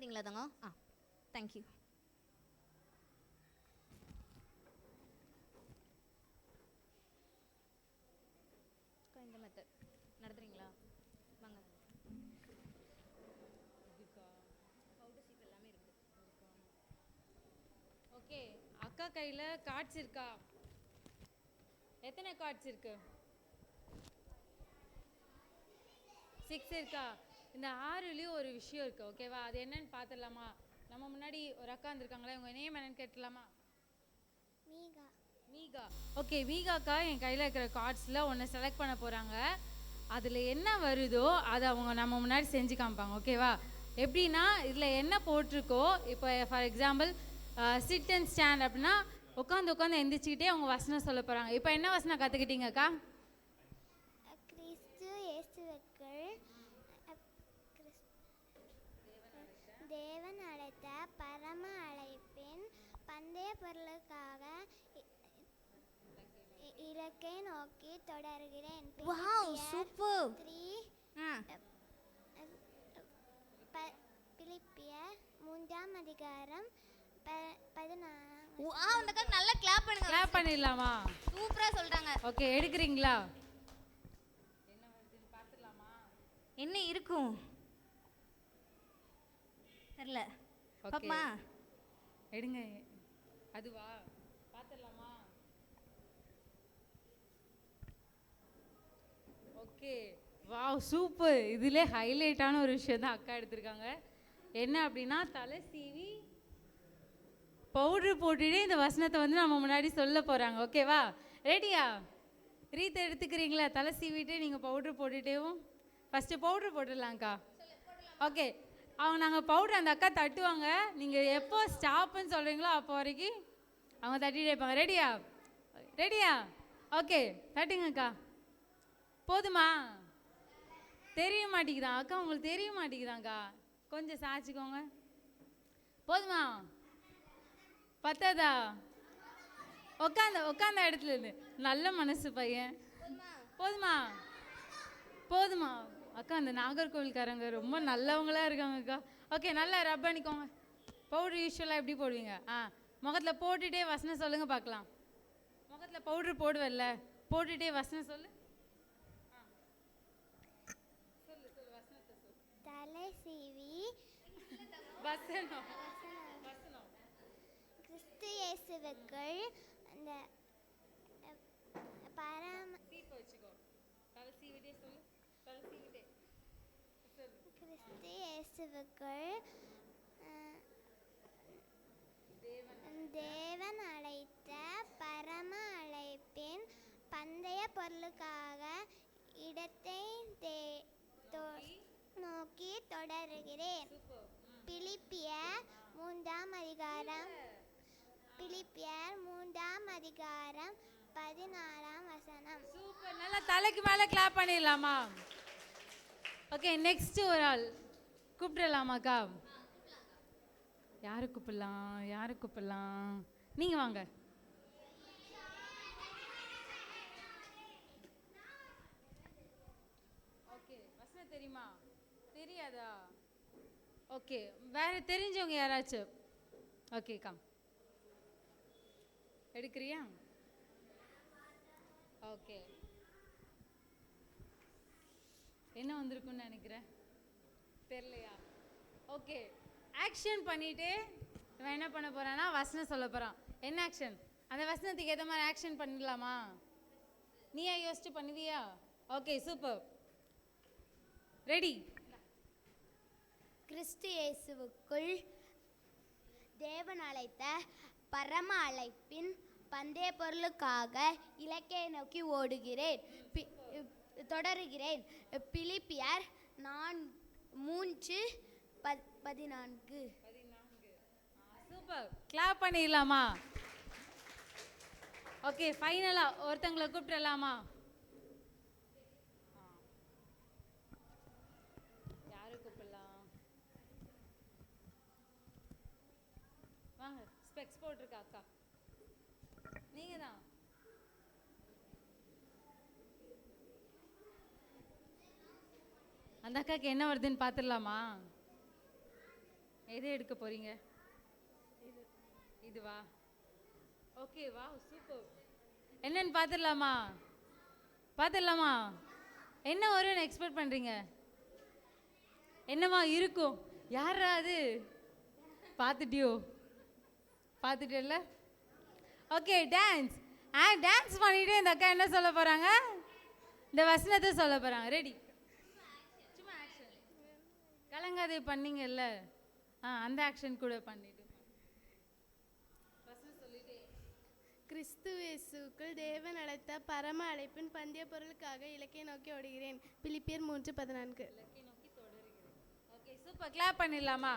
எழுதிட்டீங்களா தங்க? தேங்க்யூ. இந்த மெத்தட் நடத்துறீங்களா? வாங்க. பவுடர் சீப் எல்லாமே இருக்குது. ஓகே, அக்கா கையில் கார்ட்ஸ் இருக்கா? எத்தனை கார்ட்ஸ் இருக்கு? 6 இருக்கா? இந்த 6லேயும் ஒரு விஷயம் இருக்குது, ஓகேவா? அது என்னன்னு பார்த்துடலாமா? நம்ம முன்னாடி ஒரு அக்கா இருந்திருக்காங்களே, உங்கள் நேம் என்னன்னு கேட்டுடலாமா? மீகா. மீகா. ஓகே, மீகாக்கா என் கையில் இருக்கிற கார்ட்ஸில் ஒன்று செலக்ட் பண்ண போகிறாங்க. அதில் என்ன வருதோ அதை அவங்க நம்ம முன்னாடி செஞ்சு காமிப்பாங்க, ஓகேவா? எப்படின்னா இதில் என்ன போட்டிருக்கோ, இப்போ for example sit and stand அப்படின்னா உட்காந்து எந்திரிச்சிக்கிட்டே அவங்க வசனம் சொல்ல போகிறாங்க. இப்போ என்ன வசனம் கற்றுக்கிட்டீங்கக்கா? கிறிஸ்து இயேசுவுக்குள் தேவன் அழைத்த பரம அழைப்பின் பந்தய பொருளுக்காக இலக்கை நோக்கி தொடர்கிறேன். Wow, super. பிலிப்பியர் 3ஆம் அதிகாரம் 14. வாவ், அந்த அக்கா நல்லா கிளாப் பண்ணுங்க. கிளாப் பண்ணிடலாமா? சூப்பரா சொல்றாங்க. ஓகே, எடுக்கிறீங்களா? என்ன வருதுன்னு பார்த்துடலாமா? என்ன இருக்கும் தெரியல. பாப்பா எடுங்க. அதுவா? பார்த்துடலாமா? Okay, wow, super. இதிலே ஹைலைட்டான ஒரு விஷயம் தான் அக்கா எடுத்திருக்காங்க. என்ன அப்படின்னா தலை சீவி பவுட்ரு போட்டுட்டு இந்த வசனத்தை வந்து நம்ம முன்னாடி சொல்ல போகிறாங்க, ஓகேவா? ரெடியா? ரீத்தை எடுத்துக்கிறீங்களா? தலை சீவிட்டு நீங்கள் பவுட்ரு போட்டுட்டேவும் ஃபஸ்ட்டு பவுட்ரு போட்டுடலாங்க்கா. ஓகே, அவங்க நாங்கள் பவுட்ரு அந்த அக்கா தட்டுவாங்க. நீங்கள் எப்போ ஸ்டாப்புன்னு சொல்கிறீங்களோ அப்போ வரைக்கும் அவங்க தட்டிகிட்டே இருப்பாங்க. ரெடியா? ரெடியா? ஓகே, தட்டுங்கக்கா. போதுமா? தெரிய மாட்டேங்குதா அக்கா? உங்களுக்கு தெரிய மாட்டேங்குதாங்க்கா? கொஞ்சம் சாய்ச்சிக்கோங்க. போதுமா? பத்தாதா? உட்காந்த இடத்துல இருந்து நல்ல மனசு பையன். போதுமா? போதுமா? அக்கா அந்த நாகர்கோவில்காரங்க ரொம்ப நல்லவங்களா இருக்காங்கக்கா. ஓகே, நல்லா ரப் பண்ணிக்கோங்க. பவுட்ரு யூஸ்வலாக எப்படி போடுவீங்க? முகத்தில் போட்டுகிட்டே வசனம் சொல்லுங்க பார்க்கலாம். முகத்தில் பவுட்ரு போடுவல்ல, போட்டுகிட்டே வசனம் சொல்லு. சொல்லு வசனத்தை சொல்லு. தலை சீவி வசனம். கிறிஸ்து இயேசுவுக்குள் அந்த பரம சீப்பை வச்சுக்கோ. தலை சீவிட்டே சொல்லு. தலை சீவிட்டே சொல்லு. கிறிஸ்து இயேசுவுக்குள் தேவன் அழைத்த பரம அழைப்பின் பந்தய பொருளுக்காக இடத்தை நோக்கி தொடர்கிறேன். பிலிப்பியர் 3ஆம் அதிகாரம் 14ஆம் வசனம். சூப்பர், நல்லா தலைக்கு மேலே கிளாப் பண்ணிடலாமா? ஓகே, நெக்ஸ்ட் ஒரு ஆள் கூப்பிடலாமாக்கா? யாரை கூப்பிடலாம்? நீங்கள் வாங்க. ஓகே, வசனம் தெரியுமா? தெரியாதா? ஓகே, வேற தெரிஞ்சவங்க யாராச்சும்? Okay, come. எடுக்கிறியா? ஓகே, என்ன வந்திருக்குன்னு நினைக்கிறேன், தெரியலையா? ஓகே, ஆக்ஷன் பண்ணிட்டு இவன் என்ன பண்ண போறான்னா வசனம் சொல்ல போறான். என்ன ஆக்ஷன்? அந்த வசனத்துக்கு ஏற்ற மாதிரி ஆக்ஷன் பண்ணிடலாமா? நீயா யோசிச்சு பண்ணுவியா? Okay, super. ரெடி? கிறிஸ்து இயேசுவுக்குள் தேவன் அழைத்த பரம அழைப்பின் பந்தய பொருளுக்காக இலக்கை நோக்கி ஓடுகிறேன், தொடருகிறேன். பிலிப்பியர் 3:14. சூப்பர், கிளாப் பண்ணிடலாமா? ஓகே, ஃபைனலா ஒருத்தங்களை கூப்பிடலாமா? யாரை கூப்பிடலாம்? வாங்க, ஸ்பெக்ஸ் போட்டிருக்கா அக்கா, நீங்க தான். அந்த அக்காக்கு என்ன வருதுன்னு பார்த்துடலாமா? எது எடுக்க போறீங்க? இதுவா? ஓகே, வா, சூப்பர். என்னன்னு பார்த்துடலாமா? பார்த்துடலாமா? என்ன வரும்னு எக்ஸ்பெக்ட் பண்ணுறீங்க? என்னம்மா இருக்கும்? யாரா அது? பார்த்துட்டியோ? பார்த்துட்டேல்ல? Okay, dance. டான்ஸ் பண்ணிட்டு இந்த அக்கா என்ன சொல்ல போகிறாங்க? இந்த வசனத்தை சொல்ல போகிறாங்க. ரெடி? சும்மா ஆக்ஷன். கலங்காதே பண்ணீங்கல்ல, அந்த ஆக்ஷன் கூட பண்ணிட்டு கிறிஸ்துவேசுக்குள் தேவன் அழைத்த பரம அழைப்பின் பந்தய பொருளுக்காக இலக்கை நோக்கி ஓடுகிறேன். பிலிப்பியர் 3:14. இலக்கை நோக்கி தொடருகிறேன். Okay, super. கிளாப் பண்ணிடலாமா?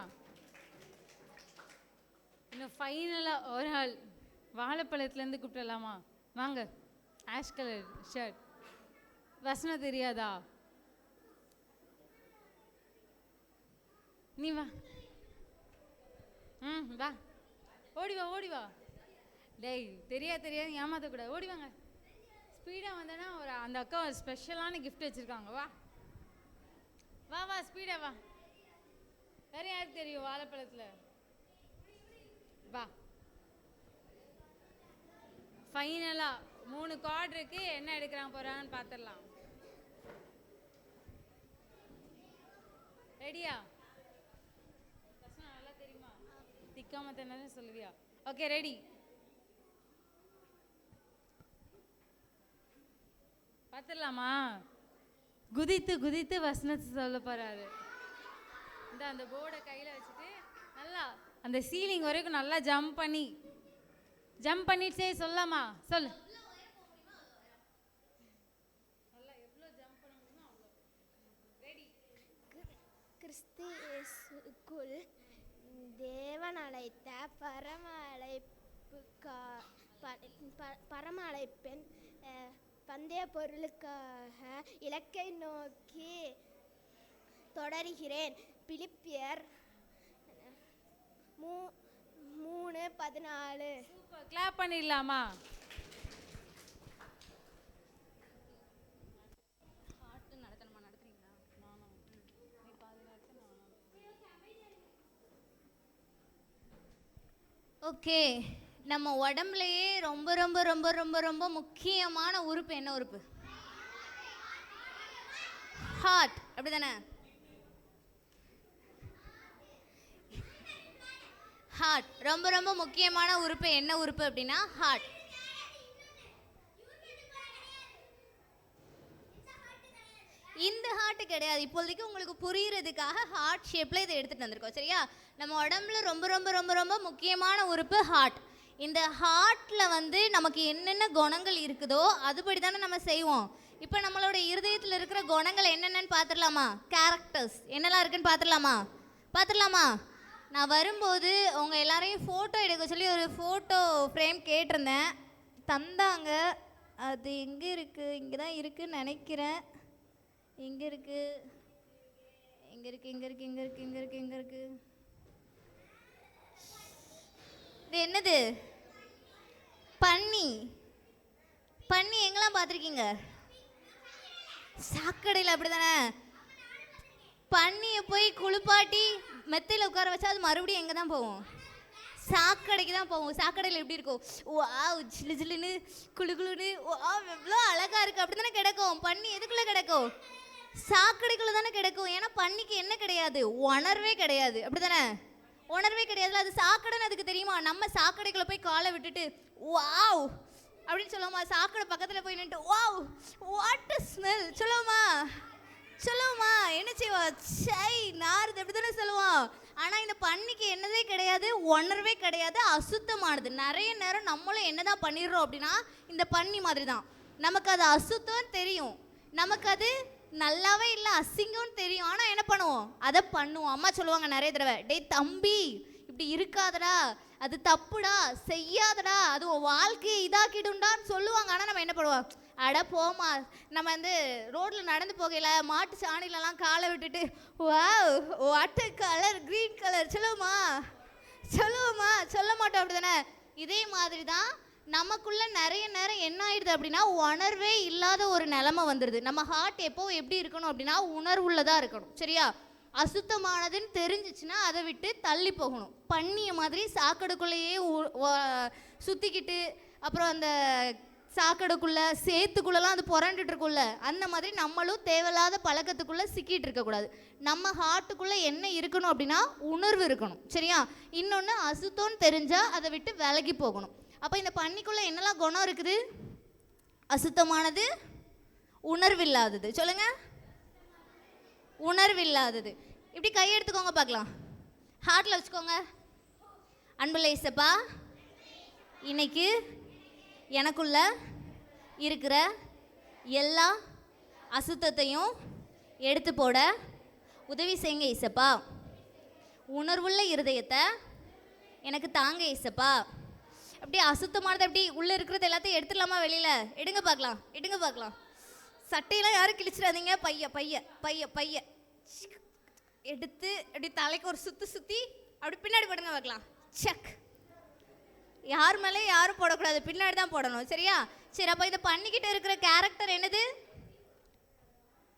இன்னும் ஃபைனலாக ஒரு ஆள் வாழைப்பழத்துலேருந்து கூப்பிடலாமா? வாங்க. Ash colour shirt. வசனம் தெரியாதா? நீ வா. வா, ஓடி வா, ஓடி வா. டேய், தெரியாது ஏமாற்றக்கூடாது. ஓடி வாங்க. ஸ்பீடாக வந்தேன்னா ஒரு அந்த அக்கா ஒரு ஸ்பெஷலான கிஃப்ட் வச்சுருக்காங்க. வா வா வா, ஸ்பீடாக வா. வேறு யாருக்கு தெரியும் வாழைப்பழத்தில்? வா. ஃபைனலாக 3 கார்டு இருக்கு. என்ன எடுக்கிறாங்க போகிறாங்கன்னு பார்த்துடலாம். ரெடியா? நல்லா தெரியுமா? திக்காம தானே சொல்லுவியா? Okay, ready? பார்த்துடலாமா? குதித்து குதித்து வசனத்தை சொல்ல போகிறாரு. இந்த அந்த போர்டை கையில் வச்சுட்டு நல்லா அந்த சீலிங் வரைக்கும் நல்லா ஜம்ப் பண்ணிட்டு சொல்லலாமா? சொல்லு. கிறிஸ்துவுக்குள் தேவன் அழைத்த பரம அழைப்பின் பந்தய பொருளுக்காக இலக்கை நோக்கி தொடர்கிறேன். பிலிப்பியர் 3:14. சூப்பர். கிளாப் பண்ணிடலாமா? ஓகே, நம்ம உடம்புலையே ரொம்ப ரொம்ப ரொம்ப ரொம்ப ரொம்ப முக்கியமான உறுப்பு என்ன உறுப்பு? ஹார்ட். அப்படி தானே? ஹார்ட் ரொம்ப ரொம்ப முக்கியமான உறுப்பு. என்ன உறுப்பு அப்படின்னா ஹார்ட். இந்த ஹார்ட் கிடையாது. இப்போதைக்கு உங்களுக்கு புரியுறதுக்காக ஹார்ட் ஷேப்பில் இதை எடுத்துகிட்டு வந்திருக்கோம். சரியா? நம்ம உடம்புல ரொம்ப ரொம்ப ரொம்ப ரொம்ப முக்கியமான உறுப்பு ஹார்ட். இந்த ஹார்ட்டில் வந்து நமக்கு என்னென்ன குணங்கள் இருக்குதோ அதுபடி தானே நம்ம செய்வோம். இப்போ நம்மளோட இருதயத்தில் இருக்கிற குணங்கள் என்னென்னு பார்த்துடலாமா? கேரக்டர்ஸ் என்னெல்லாம் இருக்குன்னு பார்த்துடலாமா? நான் வரும்போது உங்கள் எல்லாரையும் ஃபோட்டோ எடுக்க சொல்லி ஒரு ஃபோட்டோ ஃப்ரேம் கேட்டிருந்தேன். தந்தாங்க. அது எங்கே இருக்குது? இங்கே தான் இருக்குதுன்னு நினைக்கிறேன். எங்கே இருக்குது? இது என்னது? பன்னி. எங்கெல்லாம் பார்த்துருக்கீங்க? சாக்கடையில். அப்படி தானே? பன்னியை போய் குளிப்பாட்டி மெத்தையில் உட்கார வச்சா அது மறுபடியும் எங்கே தான் போகும்? சாக்கடைக்கு தான் போகும். சாக்கடையில் எப்படி இருக்கும்? வாவ், ஜில்லு ஜில்லுன்னு குளு குளுன்னு, வாவ் எவ்வளோ அழகாக இருக்குது. அப்படி தானே கிடக்கும். பன்னி எதுக்குள்ளே கிடக்கும்? சாக்கடைக்குள்ளே தானே கிடக்கும். ஏன்னா பன்னிக்கு என்ன கிடையாது? உணர்வே கிடையாது. அப்படி தானே? உணர்வே கிடையாதுல. அது சாக்கடைன்னு அதுக்கு தெரியுமா? நம்ம சாக்கடைக்குள்ளே போய் காலை விட்டுட்டு வாவ் அப்படின்னு சொல்லுவோமா? சாக்கடை பக்கத்தில் போய் நின்று வாவ் வாட் அ ஸ்மெல் சொல்லுவோமா? என்ன செய்வா? சை நாறுது. அப்படி தானே சொல்லுவோம். ஆனால் இந்த பன்னிக்கு என்னதே கிடையாது, உணர்வே கிடையாது, அசுத்தமானது. நிறைய நேரம் நம்மளும் என்னதான் பண்ணிடுறோம் அப்படின்னா இந்த பன்னி மாதிரி தான். நமக்கு அது அசுத்தம் தெரியும், நமக்கு அது நல்லாவே இல்லை அசிங்கம்னு தெரியும். ஆனால் என்ன பண்ணுவோம்? அதை பண்ணுவோம். அம்மா சொல்லுவாங்க நிறைய தடவை, டேய் தம்பி இப்படி இருக்காதடா, அது தப்புடா, செய்யாதடா, அது உன் வாழ்க்கையை இதாக்கிடும்டான்னு சொல்லுவாங்க. ஆனால் நம்ம என்ன பண்ணுவோம்? அட போமா. நம்ம வந்து ரோட்டில் நடந்து போகையில் மாட்டு சாணிலலாம் காலை விட்டுட்டு wow what colour, green colour சொல்லுவோமா? சொல்ல மாட்டோம். அப்படி தானே? இதே மாதிரி தான் நமக்குள்ள நிறைய நேரம் என்ன ஆயிடுது அப்படின்னா உணர்வே இல்லாத ஒரு நிலைமை வந்துடுது. நம்ம ஹார்ட் எப்போ எப்படி இருக்கணும் அப்படின்னா உணர்வுள்ளதாக இருக்கணும். சரியா? அசுத்தமானதுன்னு தெரிஞ்சிச்சுன்னா அதை விட்டு தள்ளி போகணும். பண்ணிய மாதிரி சாக்கடைக்குள்ளேயே சுற்றிக்கிட்டு அப்புறம் அந்த சாக்கடைக்குள்ளே சேத்துக்குள்ளெல்லாம் அது புரண்டுட்டு இருக்குல்ல, அந்த மாதிரி நம்மளும் தேவையில்லாத பழக்கத்துக்குள்ளே சிக்கிட்டு இருக்கக்கூடாது. நம்ம ஹார்ட்டுக்குள்ளே என்ன இருக்கணும் அப்படின்னா உணர்வு இருக்கணும். சரியா? இன்னொன்று அசுத்தம்னு தெரிஞ்சால் அதை விட்டு விலகி போகணும். அப்போ இந்த பண்ணிக்குள்ளே என்னெல்லாம் குணம் இருக்குது? அசுத்தமானது, உணர்வில்லாதது. சொல்லுங்க, உணர்வில்லாதது. இப்படி கை எடுத்துக்கோங்க பார்க்கலாம், ஹார்ட்டில் வச்சுக்கோங்க. அன்புள்ள இயேசப்பா, இன்னைக்கு எனக்குள்ள இருக்கிற எல்லா அசுத்தத்தையும் எடுத்து போட உதவி செய்யுங்க இயேசப்பா. உணர்வுள்ள இருதயத்தை எனக்கு தாங்க இயேசப்பா. அப்படியே அசுத்தமானது அப்படி உள்ளே இருக்கிறது எல்லாத்தையும் எடுத்துடலாமா? வெளியில் எடுங்க பார்க்கலாம், எடுங்க பார்க்கலாம். சட்டையெல்லாம் யாரும் கிழிச்சிடாதீங்க. பைய பைய பைய பைய எடுத்து அப்படி தலைக்கு ஒரு சுற்றி அப்படி பின்னாடி போடுங்க பார்க்கலாம். செக். யார் மேலே யாரும் போடக்கூடாது, பின்னாடி தான் போடணும். சரியா? சரி, அப்போ இதை பண்ணிக்கிட்டு இருக்கிற கேரக்டர் என்னது?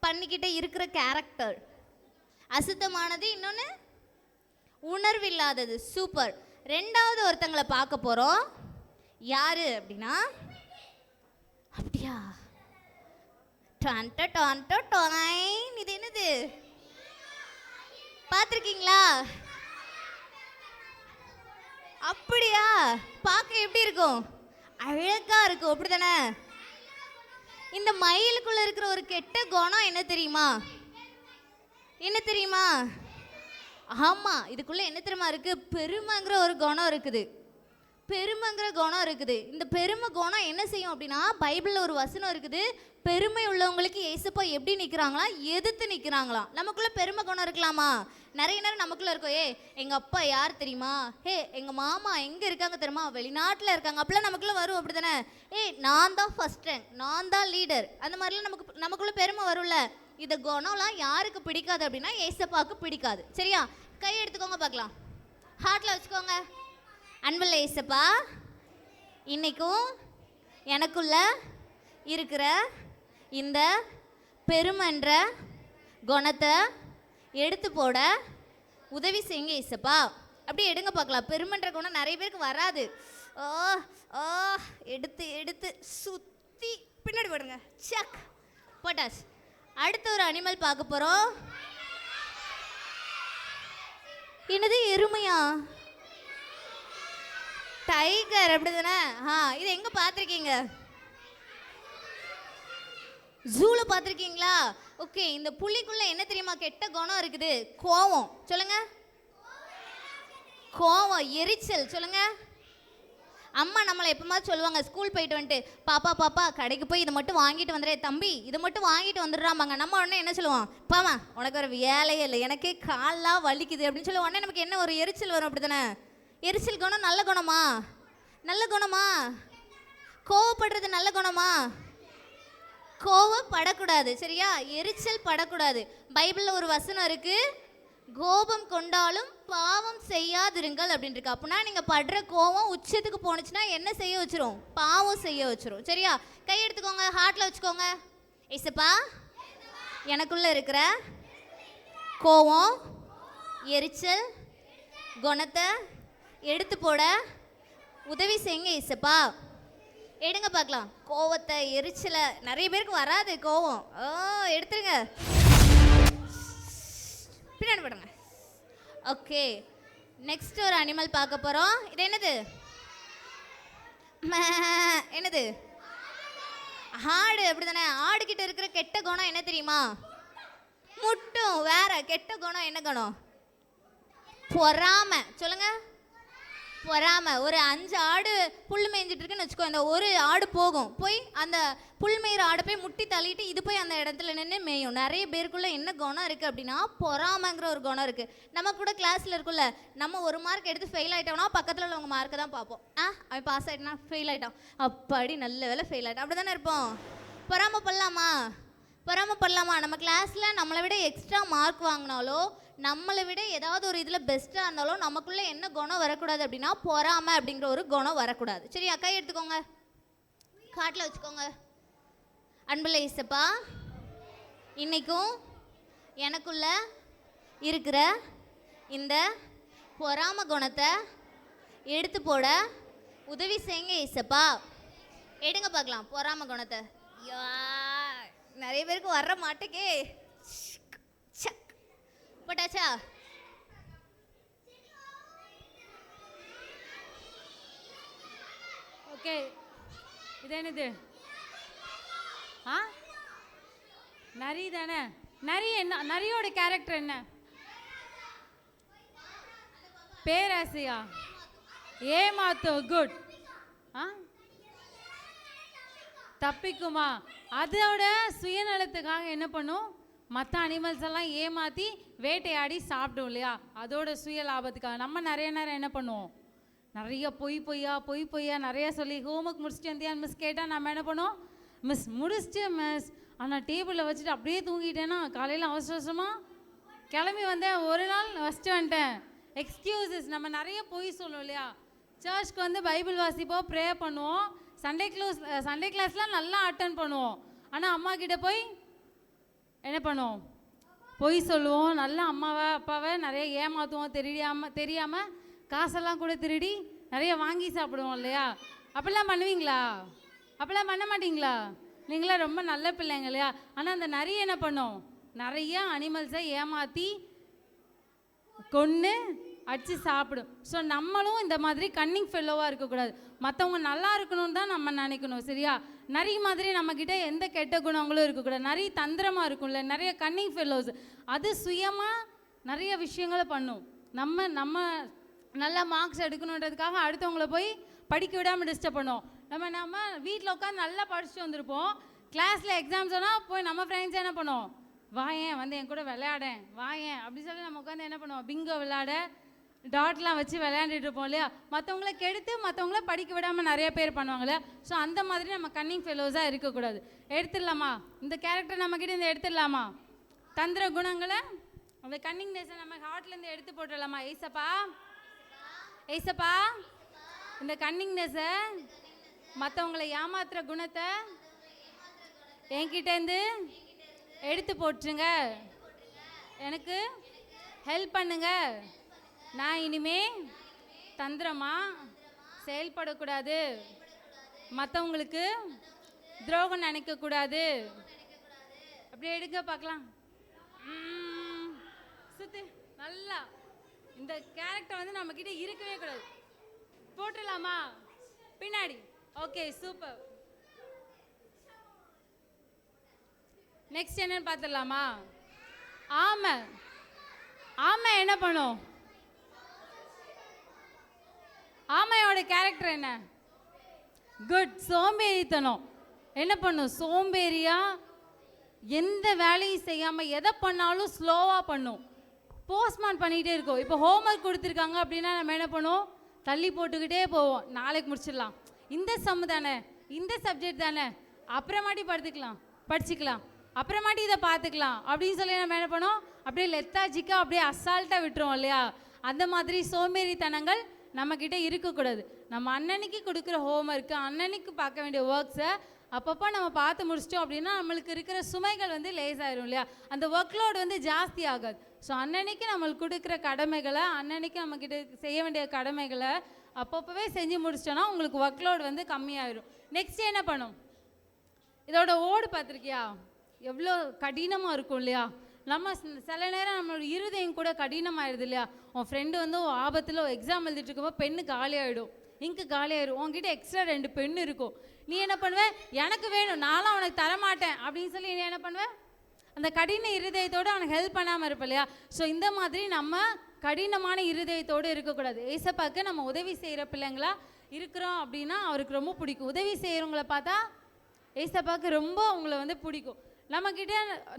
பண்ணிக்கிட்டு இருக்கிற கேரக்டர் அசுத்தமானது, இன்னொன்று உணர்வில்லாதது. சூப்பர். ரெண்டாவது ஒருத்தங்களை பார்க்க போகிறோம். யாரு அப்படின்னா, அப்படியா, டான்ட டான்ட டாயின். இது என்னது பார்த்துருக்கீங்களா? அப்படியா? பார்க்க எப்படி இருக்கும்? அழகா இருக்கும், அப்படி தானே? இந்த மயிலுக்குள்ள இருக்கிற ஒரு கெட்ட குணம் என்ன தெரியுமா? என்ன தெரியுமா? ஆமா, இதுக்குள்ள என்ன தெரியுமா இருக்கு? பெருமைங்கிற ஒரு குணம் இருக்குது. பெருமைங்கிற குணம் இருக்குது. இந்த பெருமை குணம் என்ன செய்யும் அப்படின்னா, பைபிளில் ஒரு வசனம் இருக்குது, பெருமை உள்ளவங்களுக்கு ஏசப்பா எப்படி நிற்கிறாங்களாம்? எதிர்த்து நிற்கிறாங்களாம். நமக்குள்ள பெருமை குணம் இருக்கலாமா? நிறைய நேரம் நமக்குள்ள இருக்கும். எங்கள் அப்பா யார் தெரியுமா? எங்கள் மாமா எங்கே இருக்காங்க தெரியுமா? வெளிநாட்டில் இருக்காங்க. அப்படிலாம் நமக்குள்ள வரும், அப்படி தானே? நான் தான் ஃபர்ஸ்ட் ரேங்க், நான் தான் லீடர். அந்த மாதிரிலாம் நமக்குள்ள பெருமை வரும்ல. இந்த குணம்லாம் யாருக்கு பிடிக்காது அப்படின்னா ஏசப்பாவுக்கு பிடிக்காது. சரியா? கை எடுத்துக்கோங்க பார்க்கலாம், ஹார்ட்டில் வச்சுக்கோங்க. அன்புள்ள ஏசப்பா, இன்னைக்கும் எனக்குள்ள இருக்கிற இந்த பெருமைன்ற குணத்தை எடுத்து போட உதவி செய்யுங்க ஏசப்பா. அப்படியே எடுங்க பார்க்கலாம். பெருமைன்ற குணம் நிறைய பேருக்கு வராது. எடுத்து எடுத்து சுற்றி பின்னாடி போடுங்க. சக் போட்டாச்சு. அடுத்த ஒரு அனிமல் பார்க்க போகிறோம். என்னது, எருமையா? டைகர், அப்படி தானே? இது எங்கே பார்த்துருக்கீங்க? ஜூல பார்த்துருக்கீங்களா? ஓகே. இந்த புலிக்குள்ள என்ன தெரியுமா கெட்ட குணம் இருக்குது? கோவம். சொல்லுங்க, கோவம், எரிச்சல். சொல்லுங்க. அம்மா நம்மளை எப்போமாவது சொல்லுவாங்க, ஸ்கூல் போயிட்டு வந்துட்டு, பாப்பா பாப்பா கடைக்கு போய் இதை மட்டும் வாங்கிட்டு வந்துடுறே தம்பி, இதை மட்டும் வாங்கிட்டு வந்துடுறாமாங்க. நம்ம உடனே என்ன சொல்லுவோம்? பாமா உனக்கு ஒரு வேலையே இல்லை, எனக்கே கால்லாம் வலிக்குது அப்படின்னு சொல்லி உடனே நமக்கு என்ன ஒரு எரிச்சல் வரும், அப்படி தானே? எரிச்சல் குணம் நல்ல குணமா? நல்ல குணமா? கோவப்படுறது நல்ல குணமா? கோவப்படக்கூடாது. சரியா? எரிச்சல் படக்கூடாது. பைபிளில் ஒரு வசனம் இருக்கு, கோபம் கொண்டாலும் பாவம் செய்யாதிருங்கள் அப்படின்னு இருக்கு. அப்படின்னா நீங்கள் படுற கோவம் உச்சத்துக்கு போனுச்சுன்னா என்ன செய்ய வச்சிரும்? பாவம் செய்ய வச்சிரும். சரியா? கை எடுத்துக்கோங்க, ஹார்ட்டில் வச்சுக்கோங்க. ஏசப்பா, எனக்குள்ள இருக்கிற கோவம், எரிச்சல் குணத்தை எடுத்து போட உதவி செய்யுங்க ஏசப்பா. எடுங்க பார்க்கலாம். கோவத்தை, எரிச்சலை நிறைய பேருக்கு வராது. கோவம் எடுத்துருங்க, பின்னாடி போடுங்க. ஓகே. நெக்ஸ்ட் ஒரு அனிமல் பார்க்க போகிறோம். இது என்னது? என்னது? ஆடு, அப்படி தானே? ஆடுகிட்ட இருக்கிற கெட்ட குணம் என்ன தெரியுமா? முட்டும். வேற கெட்ட குணம் என்ன குணம்? பொறாமை. சொல்லுங்க, பொறாமை. ஒரு 5 ஆடு புல் மேய்ஞ்சிட்டு இருக்குன்னு வச்சுக்கோ. இந்த ஒரு ஆடு போகும், போய் அந்த புல் மேய்கிற ஆடை போய் முட்டி தள்ளிட்டு இது போய் அந்த இடத்துல நின்று மேயும். நிறைய பேருக்குள்ள என்ன குணம் இருக்குது அப்படின்னா பொறாமைங்கிற ஒரு குணம் இருக்குது. நம்ம கூட கிளாஸில் இருக்குல்ல, நம்ம ஒரு மார்க் எடுத்து ஃபெயில் ஆகிட்டோம்னா பக்கத்தில் உள்ளவங்க மார்க்கை தான் பார்ப்போம். அவன் பாஸ் ஆகிட்டானா, ஃபெயில் ஆகிட்டான், அப்பாடி நல்ல வேலை ஃபெயில் ஆகிட்டான், அப்படி தானே இருப்போம். பொறாமைப்படலாமா? பொறாமைப்படலாமா? நம்ம கிளாஸில் நம்மளை விட எக்ஸ்ட்ரா மார்க் வாங்கினாலோ, நம்மளை விட ஏதாவது ஒரு இதில் பெஸ்ட்டாக இருந்தாலும் நமக்குள்ளே என்ன குணம் வரக்கூடாது அப்படின்னா பொறாமை அப்படிங்கிற ஒரு குணம் வரக்கூடாது. சரி, கை எடுத்துக்கோங்க, காட்டில் வச்சுக்கோங்க. அன்புள்ள இயேசப்பா, இன்றைக்கும் எனக்குள்ள இருக்கிற இந்த பொறாம குணத்தை எடுத்து போட உதவி செய்யுங்க ஏசப்பா. எடுங்க பார்க்கலாம் பொறாம குணத்தை. யா, நிறைய பேருக்கு வர மாட்டேக்கே. போட்டாச்சா? ஓகே, இது என்னது? ஆ, நரி தானே? நரி என்ன? நரியோட கேரக்டர் என்ன? பேராசையா? ஏமாத்தும். குட். ஆ, தப்பிக்குமா? அதோட சுயநலத்துக்காக என்ன பண்ணும்? மற்ற அனிமல்ஸ் எல்லாம் ஏமாற்றி வேட்டையாடி சாப்பிடும் இல்லையா? அதோட சுய லாபத்துக்காக நம்ம நிறைய நேரம் என்ன பண்ணுவோம்? நிறைய பொய் பொய்யா நிறைய சொல்லி ஹோம்ஒர்க் முடிச்சுட்டு வந்தியான்னு மிஸ் கேட்டால் நம்ம என்ன பண்ணுவோம்? மிஸ் முடிச்சுட்டு மிஸ், ஆனால் டேபிளில் வச்சுட்டு அப்படியே தூங்கிட்டேன்னா காலையில் அவசரமாக கிளம்பி வந்தேன், ஒரு நாள் வச்சுட்டு வந்துட்டேன். எக்ஸ்கியூசஸ். நம்ம நிறைய பொய் சொல்லுவோம் இல்லையா? சர்ச்சுக்கு வந்து பைபிள் வாசிப்போம், ப்ரே பண்ணுவோம், சண்டே கிளாஸ்லாம் நல்லா அட்டன் பண்ணுவோம். ஆனால் அம்மா கிட்ட போய் என்ன பண்ணுவோம்? பொய் சொல்லுவோம். நல்லா அப்பாவை நிறைய ஏமாற்றுவோம். தெரியாமல் காசெல்லாம் கூட திருடி நிறைய வாங்கி சாப்பிடுவோம் இல்லையா? அப்படிலாம் பண்ணுவீங்களா? அப்படிலாம் பண்ண மாட்டிங்களா? நீங்களாம் ரொம்ப நல்ல பிள்ளைங்க இல்லையா? ஆனால் அந்த நிறைய என்ன பண்ணும்? நிறைய அனிமல்ஸை ஏமாற்றி கொன்று அடித்து சாப்பிடும். ஸோ நம்மளும் இந்த மாதிரி கன்னிங் ஃபெல்லோவாக இருக்கக்கூடாது. மற்றவங்க நல்லா இருக்கணும்னு தான் நம்ம நினைக்கணும், சரியா? நரி மாதிரி நம்மக்கிட்ட எந்த கெட்ட குணங்களும் இருக்கக்கூடாது. நிறைய தந்திரமாக இருக்கும்ல, நிறைய கன்னிங் ஃபெல்லோஸ். அது சுயமாக நிறைய விஷயங்களை பண்ணும். நம்ம நல்லா மார்க்ஸ் எடுக்கணுன்றதுக்காக அடுத்தவங்கள போய் படிக்க விடாமல் டிஸ்டர்ப் பண்ணுவோம். நம்ம வீட்டில் உட்காந்து நல்லா படிச்சுட்டு வந்திருப்போம். கிளாஸில் எக்ஸாம்ஸ் ஆனால் போய் நம்ம ஃப்ரெண்ட்ஸ் என்ன பண்ணுவோம்? வாயேன் வந்து என் கூட விளையாடேன், வாயேன் அப்படி சொல்லி நம்ம உட்காந்து என்ன பண்ணுவோம்? பிங்கோ விளையாட, டாட்லாம் வச்சு விளையாண்டுட்டு இருப்போம் இல்லையா? மற்றவங்கள கெடுத்து மற்றவங்கள படிக்க விடாமல் நிறைய பேர் பண்ணுவாங்க இல்லையா? ஸோ அந்த மாதிரி நம்ம கன்னிங் ஃபெல்லோஸாக இருக்கக்கூடாது. எடுத்துடலாமா இந்த கேரக்டர்? நம்மக்கிட்ட இந்த எடுத்துடலாமா? தந்திர குணங்களை, அந்த கன்னிங்னஸை நம்ம ஹார்ட்லேருந்து எடுத்து போட்டுடலாமா? ஏசப்பா இந்த கன்னிங்னஸை, மற்றவங்களை ஏமாத்துற குணத்தை என்கிட்டேருந்து எடுத்து போட்டுருங்க. எனக்கு ஹெல்ப் பண்ணுங்க. நான் இனிமே தந்திரமாக செயல்படக்கூடாது, மற்றவங்களுக்கு துரோகம் நினைக்கக்கூடாது. அப்படியே எடுக்க பார்க்கலாம். சுத்து நல்லா. இந்த கேரக்டர் வந்து நம்மக்கிட்ட இருக்கவே கூடாது. போட்டுடலாமா பின்னாடி? Okay, super. நெக்ஸ்ட் என்னன்னு பார்த்துடலாமா? ஆமை என்ன பண்ணும்? ஆமையோட கேரக்டர் என்ன? குட். சோம்பேறித்தனம். என்ன பண்ணும்? சோம்பேறியா எந்த வேலையும் செய்யாமல் எதை பண்ணாலும் ஸ்லோவாக பண்ணும். போஸ்ட்மான் பண்ணிக்கிட்டே இருக்கோம். இப்போ ஹோம்ஒர்க் கொடுத்துருக்காங்க அப்படின்னா நம்ம என்ன பண்ணுவோம்? தள்ளி போட்டுக்கிட்டே போவோம். நாளைக்கு முடிச்சிடலாம், இந்த சம்மு தானே, இந்த சப்ஜெக்ட் தானே, அப்புறமாட்டி படிச்சுக்கலாம், அப்புறமாட்டி இதை பார்த்துக்கலாம் அப்படின்னு சொல்லி நம்ம என்ன பண்ணோம்? அப்படியே லெத்தாஜிக்காக அப்படியே அசால்ட்டாக விட்டுருவோம் இல்லையா? அந்த மாதிரி சோம்பேறித்தனங்கள் நம்மக்கிட்ட இருக்கக்கூடாது. நம்ம அன்னன்னைக்கு கொடுக்குற ஹோம்ஒர்க்கு, அன்னன்னைக்கு பார்க்க வேண்டிய ஒர்க்ஸை அப்பப்போ நம்ம பார்த்து முடிச்சிட்டோம் அப்படின்னா நம்மளுக்கு இருக்கிற சுமைகள் வந்து லேசாயிரும் இல்லையா? அந்த ஒர்க் லோடு வந்து ஜாஸ்தி ஆகாது. ஸோ அன்னன்னைக்கு நம்மளுக்கு கொடுக்குற கடமைகளை, அன்னன்னைக்கு நம்மக்கிட்ட செய்ய வேண்டிய கடமைகளை அப்பப்போவே செஞ்சு முடிச்சிட்டோன்னா உங்களுக்கு ஒர்க் லோடு வந்து கம்மியாயிரும். நெக்ஸ்ட் என்ன பண்ணும்? இதோட ஓடு பார்த்துருக்கியா? எவ்வளோ கடினமாக இருக்கும் இல்லையா? நம்ம சில நேரம் நம்மளோட இருதயம் கூட கடினமாகிடுது இல்லையா? உன் ஃப்ரெண்டு வந்து ஆபத்தில் எக்ஸாம் எழுதிட்டு இருக்கும்போது பெண்ணு காலியாகிடும், இங்கு காலியாயிடும். உங்ககிட்ட எக்ஸ்ட்ரா 2 பெண் இருக்கும். நீ என்ன பண்ணுவ? எனக்கு வேணும், நானும் அவனுக்கு தரமாட்டேன் அப்படின்னு சொல்லி நீ என்ன பண்ணுவ? அந்த கடின இருதயத்தோடு அவனுக்கு ஹெல்ப் பண்ணாமல் இருப்ப இல்லையா? ஸோ இந்த மாதிரி நம்ம கடினமான இருதயத்தோடு இருக்கக்கூடாது. ஏசப்பாக்கு நம்ம உதவி செய்கிற பிள்ளைங்களா இருக்கிறோம் அப்படின்னா அவருக்கு ரொம்ப பிடிக்கும். உதவி செய்கிறவங்கள பார்த்தா ஏசப்பாக்கு ரொம்ப அவங்கள வந்து பிடிக்கும். நம்மக்கிட்ட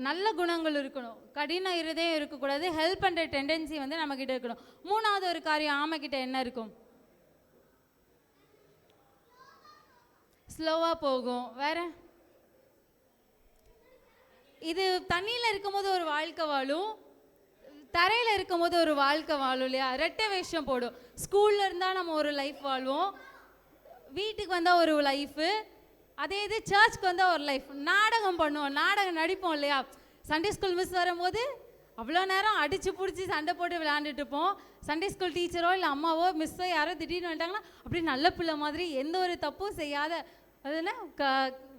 நல்ல குணங்கள் இருக்கணும், கடின இருதயம் இருக்கக்கூடாது, ஹெல்ப் பண்ணுற டெண்டன்சி வந்து நம்மக்கிட்ட இருக்கணும். 3வது ஒரு காரியம் ஆமைக்கிட்ட என்ன இருக்கும்? ஸ்லோவாக போகும். வேற இது தண்ணியில் இருக்கும்போது ஒரு வாழ்க்கை வாழும், தரையில் இருக்கும்போது ஒரு வாழ்க்கை வாழும் இல்லையா? ரெட்டை வேஷம் போடும். ஸ்கூலில் இருந்தால் நம்ம ஒரு லைஃப் வாழ்வோம், வீட்டுக்கு வந்தால் ஒரு லைஃபு, அதே இது சர்ச்சுக்கு வந்தால் ஒரு லைஃப். நாடகம் பண்ணுவோம், நாடகம் நடிப்போம் இல்லையா? சண்டே ஸ்கூல் மிஸ் வரும்போது அவ்வளோ நேரம் அடித்து பிடிச்சி சண்டை போட்டு விளையாண்டுட்டு இருப்போம். சண்டே ஸ்கூல் டீச்சரோ இல்லை அம்மாவோ மிஸ்ஸோ யாரோ திடீர்னு வந்துட்டாங்கன்னா அப்படி நல்ல பிள்ளை மாதிரி எந்த ஒரு தப்பும் செய்யாத, அதுனா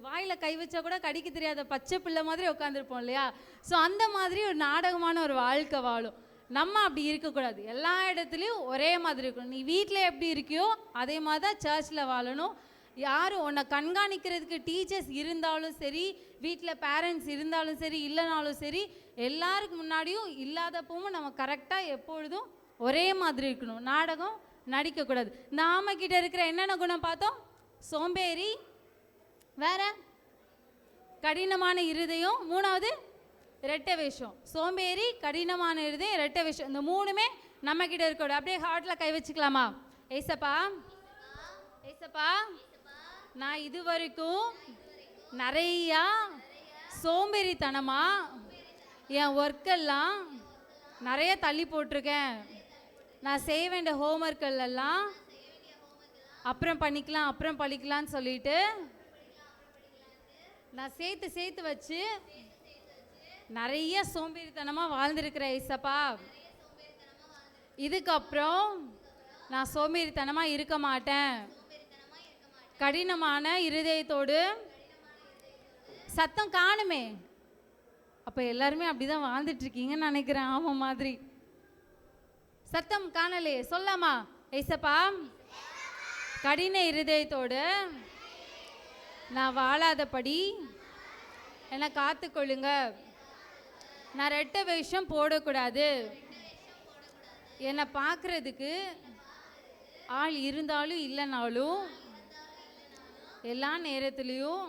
வாயில் கை வச்சா கூட கடிக்க தெரியாத பச்சை பிள்ளை மாதிரி உட்காந்துருப்போம் இல்லையா? ஸோ அந்த மாதிரி ஒரு நாடகமான ஒரு வாழ்க்கை வாழும். நம்ம அப்படி இருக்கக்கூடாது. எல்லா இடத்துலையும் ஒரே மாதிரி இருக்கணும். நீ வீட்டில் எப்படி இருக்கியோ அதே மாதிரி தான் சர்ச்சில் வாழணும். யாரும் உன்னை கண்காணிக்கிறதுக்கு டீச்சர்ஸ் இருந்தாலும் சரி, வீட்டில் பேரண்ட்ஸ் இருந்தாலும் சரி, இல்லைனாலும் சரி, எல்லாருக்கு முன்னாடியும் இல்லாதப்பவும் நம்ம கரெக்டாக எப்பொழுதும் ஒரே மாதிரி இருக்கணும். நாடகம் நடிக்கக்கூடாது. இந்த ஆமைக்கிட்ட இருக்கிற என்னென்ன குணம் பார்த்தோம்? சோம்பேறி, வேற கடினமான இருதயம், மூணாவது ரெட்டை வேஷம். சோம்பேறி, கடினமான இருதயம், ரெட்டை வேஷம், இந்த மூணுமே நம்ம கிட்ட இருக்கக்கூடாது. அப்படியே ஹார்ட்டில் கை வச்சுக்கலாமா? ஏசப்பா, ஏசப்பா, நான் இது வரைக்கும் நிறையா சோம்பேறித்தனமா என் ஒர்க்கெல்லாம் நிறைய தள்ளி போட்டிருக்கேன். நான் செய்ய வேண்டிய ஹோம்ஒர்க்கெல்லாம் அப்புறம் பண்ணிக்கலான்னு சொல்லிட்டு நான் சேர்த்து வச்சு நிறைய சோம்பேறித்தனமாக வாழ்ந்துருக்கிறேன் ஏசப்பா. இதுக்கப்புறம் நான் சோம்பேறித்தனமாக இருக்க மாட்டேன். கடினமான இருதயத்தோடு சத்தம் காணுமே. அப்போ எல்லாருமே அப்படி தான் வாழ்ந்துட்டுருக்கீங்கன்னு நினைக்கிறேன். ஆமாம் மாதிரி சத்தம் காணலையே சொல்லாமா? ஏசப்பா, கடின இருதயத்தோடு நான் வாழாதபடி என்னை காத்துக்கொள்ளுங்க. நான் ரெட்டை வேஷம் போடக்கூடாது. என்னை பார்க்குறதுக்கு ஆள் இருந்தாலும் இல்லைனாலும் எல்லா நேரத்துலேயும்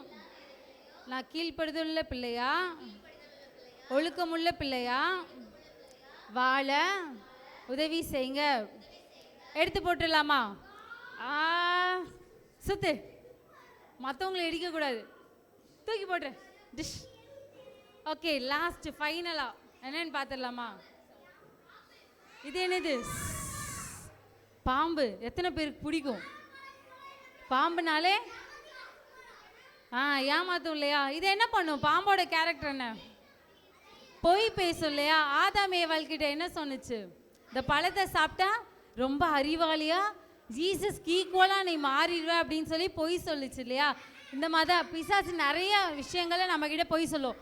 நான் கீழ்ப்படுதலுள்ள பிள்ளையா, ஒழுக்கமுள்ள பிள்ளையா வாழ உதவி செய்யுங்க. எடுத்து போட்டுடலாமா? சுத்து, மற்றவங்களை இடிக்கக்கூடாது, தூக்கி போட்டு டிஷ். ஓகே, லாஸ்ட் ஃபைனலாக என்னன்னு பார்த்துடலாமா? இது என்னது? பாம்பு. எத்தனை பேருக்கு பிடிக்கும் பாம்புனாலே? ஏமாத்தும் இல்லையா? இது என்ன பண்ணும்? பாம்போட கேரக்டர் என்ன? பொய் பேசும் இல்லையா? ஆதாம் ஏவாள் கிட்ட என்ன சொன்னுச்சு? இந்த பழத்தை சாப்பிட்டா ரொம்ப அறிவாளியா, ஜீசஸ்க்கு ஈக்குவலாக நீ மாறிடுவ அப்படின்னு சொல்லி பொய் சொல்லிச்சு இல்லையா? இந்த மாதிரி தான் பிசாசு நிறைய விஷயங்களை நம்மக்கிட்ட பொய் சொல்லும்.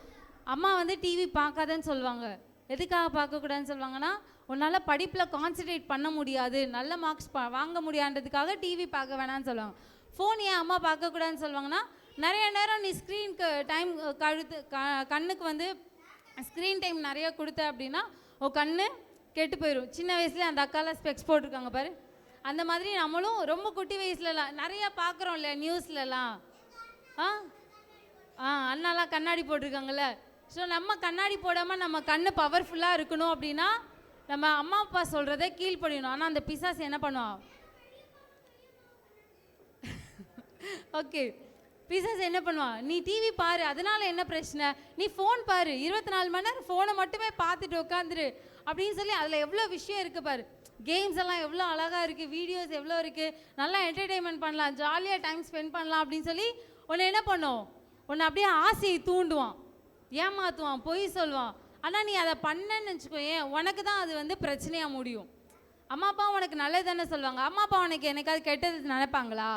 அம்மா வந்து டிவி பார்க்காதன்னு சொல்லுவாங்க. எதுக்காக பார்க்கக்கூடாதுன்னு சொல்லுவாங்கன்னா, உன்னால் படிப்பில் கான்சன்ட்ரேட் பண்ண முடியாது, நல்ல மார்க்ஸ் வாங்க முடியாதுன்றதுக்காக டிவி பார்க்க வேணான்னு சொல்லுவாங்க. ஃபோன் ஏன் அம்மா பார்க்கக்கூடாதுன்னு சொல்லுவாங்கன்னா, நிறைய நேரம் நீ ஸ்க்ரீனுக்கு டைம் கண்ணுக்கு வந்து ஸ்க்ரீன் டைம் நிறைய கொடுத்த அப்படின்னா உன் கண்ணு கெட்டு போயிடும். சின்ன வயசுலேயே அந்த அக்கால ஸ்பெக்ஸ் போட்டிருக்காங்க பாரு. அந்த மாதிரி நம்மளும் ரொம்ப குட்டி வயசுலலாம் நிறையா பார்க்குறோம் இல்லையா நியூஸ்லலாம். அண்ணாலாம் கண்ணாடி போட்டிருக்காங்கல்ல. ஸோ நம்ம கண்ணாடி போடாமல் நம்ம கண் பவர்ஃபுல்லாக இருக்கணும் அப்படின்னா நம்ம அம்மா அப்பா சொல்கிறத கீழ்ப்படியணும். ஆனால் அந்த பிசாசு என்ன பண்ணுவான்? ஓகே, பிசாசு என்ன பண்ணுவான்? நீ டிவி பாரு, அதனால என்ன பிரச்சனை, நீ ஃபோன் பாரு, 24 மணி நேரம் ஃபோனை மட்டுமே பார்த்துட்டு உட்காந்துரு அப்படின்னு சொல்லி அதில் எவ்வளோ விஷயம் இருக்குது பாரு. கேம்ஸ் எல்லாம் எவ்வளோ அழகாக இருக்குது, வீடியோஸ் எவ்வளோ இருக்குது, நல்லா என்டர்டெயின்மெண்ட் பண்ணலாம், ஜாலியாக டைம் ஸ்பெண்ட் பண்ணலாம் அப்படின்னு சொல்லி உன்னை என்ன பண்ணும்? உன்னை அப்படியே ஆசையை தூண்டுவான், ஏமாற்றுவான், பொய் சொல்லுவான். ஆனால் நீ அதை பண்ணன்னு வச்சுக்கோ, ஏன் உனக்கு தான் அது வந்து பிரச்சனையாக முடியும். அம்மா அப்பா உனக்கு நல்லது தானே சொல்லுவாங்க. அம்மா அப்பா உனக்கு என்னைக்காவது கெட்டது நினைப்பாங்களா?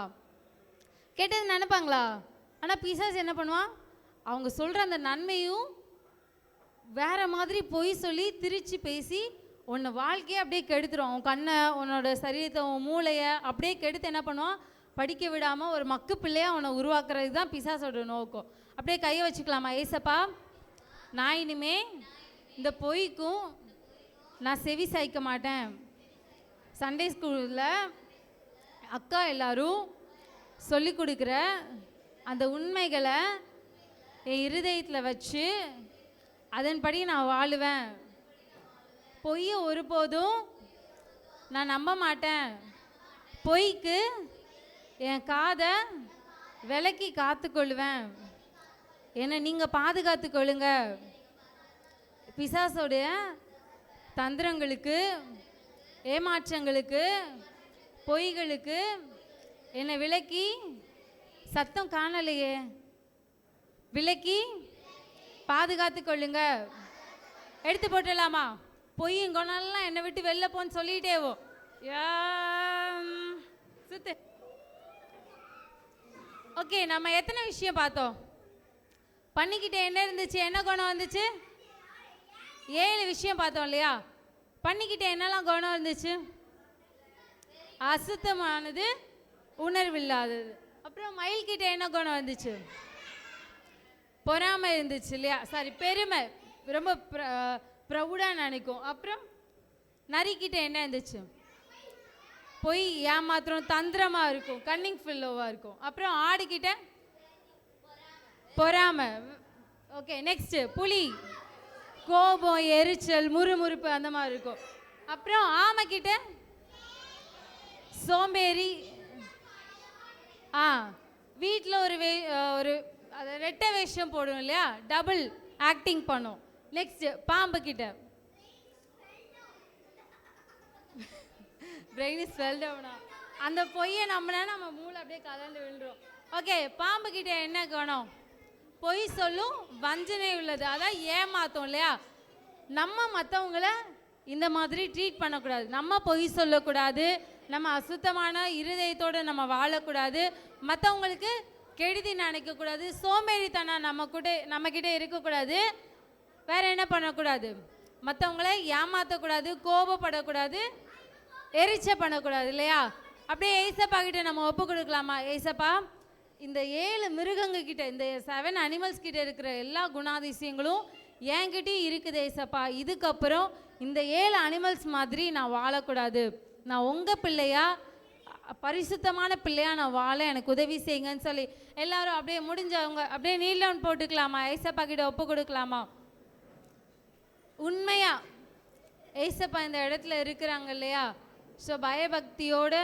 கெட்டது நினைப்பாங்களா? ஆனால் பிசாசு என்ன பண்ணுவான்? அவங்க சொல்கிற அந்த நன்மையும் வேற மாதிரி பொய் சொல்லி திரிச்சு பேசி உன்னை வாழ்க்கையை அப்படியே கெடுத்துரும். உன் கண்ணை, உன்னோட சரீரத்தை, உன் மூளையை அப்படியே கெடுத்து என்ன பண்ணுவான்? படிக்க விடாமல் ஒரு மக்கு பிள்ளையாக அவனை உருவாக்குறது தான் பிசாசோட நோக்கம். அப்படியே கையை வச்சுக்கலாமா? ஏசப்பா, நான் இனிமே இந்த பொய்க்கும் நான் செவி சாய்க்க மாட்டேன். சண்டே ஸ்கூலில் அக்கா எல்லாரும் சொல்லி கொடுக்குற அந்த உண்மைகளை என் இருதயத்தில் வச்சு அதன்படி நான் வாழுவேன். பொய்யை ஒருபோதும் நான் நம்ப மாட்டேன். பொய்க்கு என் காதை விலக்கி காத்துக்கொள்வேன். என்னை நீங்கள் பாதுகாத்து கொள்ளுங்க. பிசாசோடைய தந்திரங்களுக்கு, ஏமாற்றங்களுக்கு, பொய்களுக்கு என்னை விலக்கி, சத்தம் காணலையே, விலக்கி பாதுகாத்து கொள்ளுங்க. எடுத்து போட்டுடலாமா? பொய்யும் குணம்லாம் என்னை விட்டு வெளில போன்னு சொல்லிட்டேவோ. சுத்து. ஓகே, நம்ம எத்தனை விஷயம் பார்த்தோம்? பண்ணிக்கிட்டே என்ன இருந்துச்சு, என்ன குணம் வந்துச்சு? 7 விஷயம் பார்த்தோம் இல்லையா? பண்ணிக்கிட்டே என்னெல்லாம் குணம் இருந்துச்சு? அசுத்தமானது, உணர்வில்லாதது. அப்புறம் மயில்கிட்ட என்ன குணம் வந்துச்சு? பொறாமை இருந்துச்சு இல்லையா? சாரி, பெருமை, ரொம்ப ப்ரௌடாக நினைக்கும். அப்புறம் நரிக்கிட்ட என்ன இருந்துச்சு? பொய், ஏமாத்திரம், தந்திரமாக இருக்கும், கன்னிங் ஃபில்லோவாக இருக்கும். அப்புறம் ஆடுகிட்ட பொறாமை. ஓகே, நெக்ஸ்ட்டு புலி, கோபம், எரிச்சல், முறுமுறுப்பு அந்த மாதிரி இருக்கும். அப்புறம் ஆமைக்கிட்ட சோம்பேறி. வீட்டில் ஒரு அதை ரெட்டை வேஷம் போடும் இல்லையா, டபுள் ஆக்டிங் பண்ணும். நெக்ஸ்ட் பாம்பு கிட்ட பிரெயின் இஸ் வெல் டவுனா. அந்த பொய்யை நம்பினா நம்ம மூளை அப்படியே கலந்து விழுறோம். ஓகே, பாம்பு கிட்ட என்ன குணம்? பொய் சொல்லும், வஞ்சனை உள்ளது, அதான் ஏமாத்தோம் இல்லையா? நம்ம மற்றவங்கள இந்த மாதிரி ட்ரீட் பண்ணக்கூடாது, நம்ம பொய் சொல்லக்கூடாது, நம்ம அசுத்தமான இருதயத்தோடு நம்ம வாழக்கூடாது, மற்றவங்களுக்கு கெடுதி நினைக்கக்கூடாது, சோம்பேறித்தனம் நம்மக்கிட்ட இருக்கக்கூடாது. வேறு என்ன பண்ணக்கூடாது? மற்றவங்கள ஏமாற்றக்கூடாது, கோபப்படக்கூடாது, எரிச்ச பண்ணக்கூடாது இல்லையா? அப்படியே ஏசப்பா கிட்ட நம்ம ஒப்பு கொடுக்கலாமா? ஏசப்பா, இந்த 7 மிருகங்கக்கிட்ட, இந்த 7 அனிமல்ஸ் கிட்ட இருக்கிற எல்லா குணாதிசயங்களும் என்கிட்டயும் இருக்குது ஏசப்பா. இதுக்கப்புறம் இந்த 7 அனிமல்ஸ் மாதிரி நான் வாழக்கூடாது, நான் உங்கள் பிள்ளையா, பரிசுத்தமான பிள்ளையா நான் வாழ எனக்கு உதவி செய்யுங்கன்னு சொல்லி எல்லாரும் அப்படியே முடிஞ்சவங்க அப்படியே நீல் டவுன் போட்டுக்கலாமா? ஏசப்பா கிட்ட ஒப்பு கொடுக்கலாமா? உண்மையா ஏசப்பா இந்த இடத்துல இருக்கிறாங்க இல்லையா? ஸோ பயபக்தியோட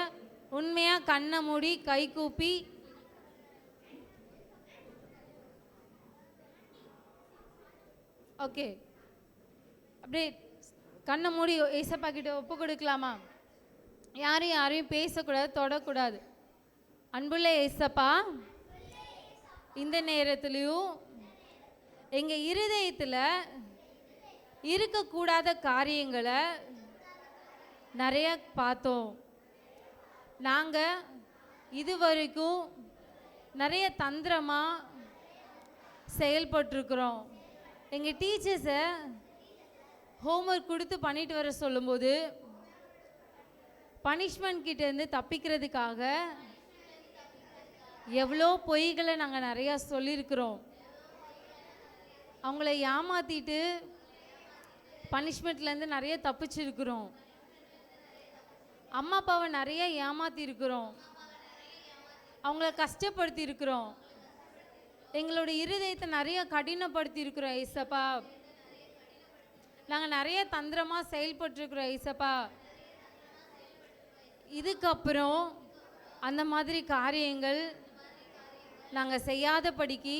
உண்மையாக கண்ணை மூடி கை கூப்பி ஓகே அப்படியே கண்ணை மூடி ஏசப்பா கிட்ட ஒப்பு கொடுக்கலாமா? யாரையும் பேசக்கூடாது, தொடக்கூடாது. அன்புள்ள ஏசப்பா, இந்த நேரத்துலையும் எங்கள் இருதயத்தில் இருக்கக்கூடாத காரியங்களை நிறைய பார்த்தோம். நாங்கள் இதுவரைக்கும் நிறைய தந்திரமாக செயல்பட்டுருக்குறோம். எங்கள் டீச்சர்ஸை ஹோம்ஒர்க் கொடுத்து பண்ணிட்டு வர சொல்லும்போது பனிஷ்மெண்ட் கிட்டேருந்து தப்பிக்கிறதுக்காக எவ்வளோ பொய்களை நாங்கள் நிறையா சொல்லியிருக்கிறோம். அவங்கள ஏமாற்றிட்டு பனிஷ்மெண்ட்லேருந்து நிறைய தப்பிச்சிருக்கிறோம். அம்மா அப்பாவை நிறைய ஏமாற்றிருக்கிறோம், அவங்கள கஷ்டப்படுத்தி இருக்கிறோம், எங்களோட இருதயத்தை நிறைய கடினப்படுத்தி இருக்கிறோம் ஏசப்பா. நாங்கள் நிறைய தந்திரமாக செயல்பட்டுருக்குறோம் ஏசப்பா. இதுக்கப்புறம் அந்த மாதிரி காரியங்கள் நாங்கள் செய்யாதபடிக்கு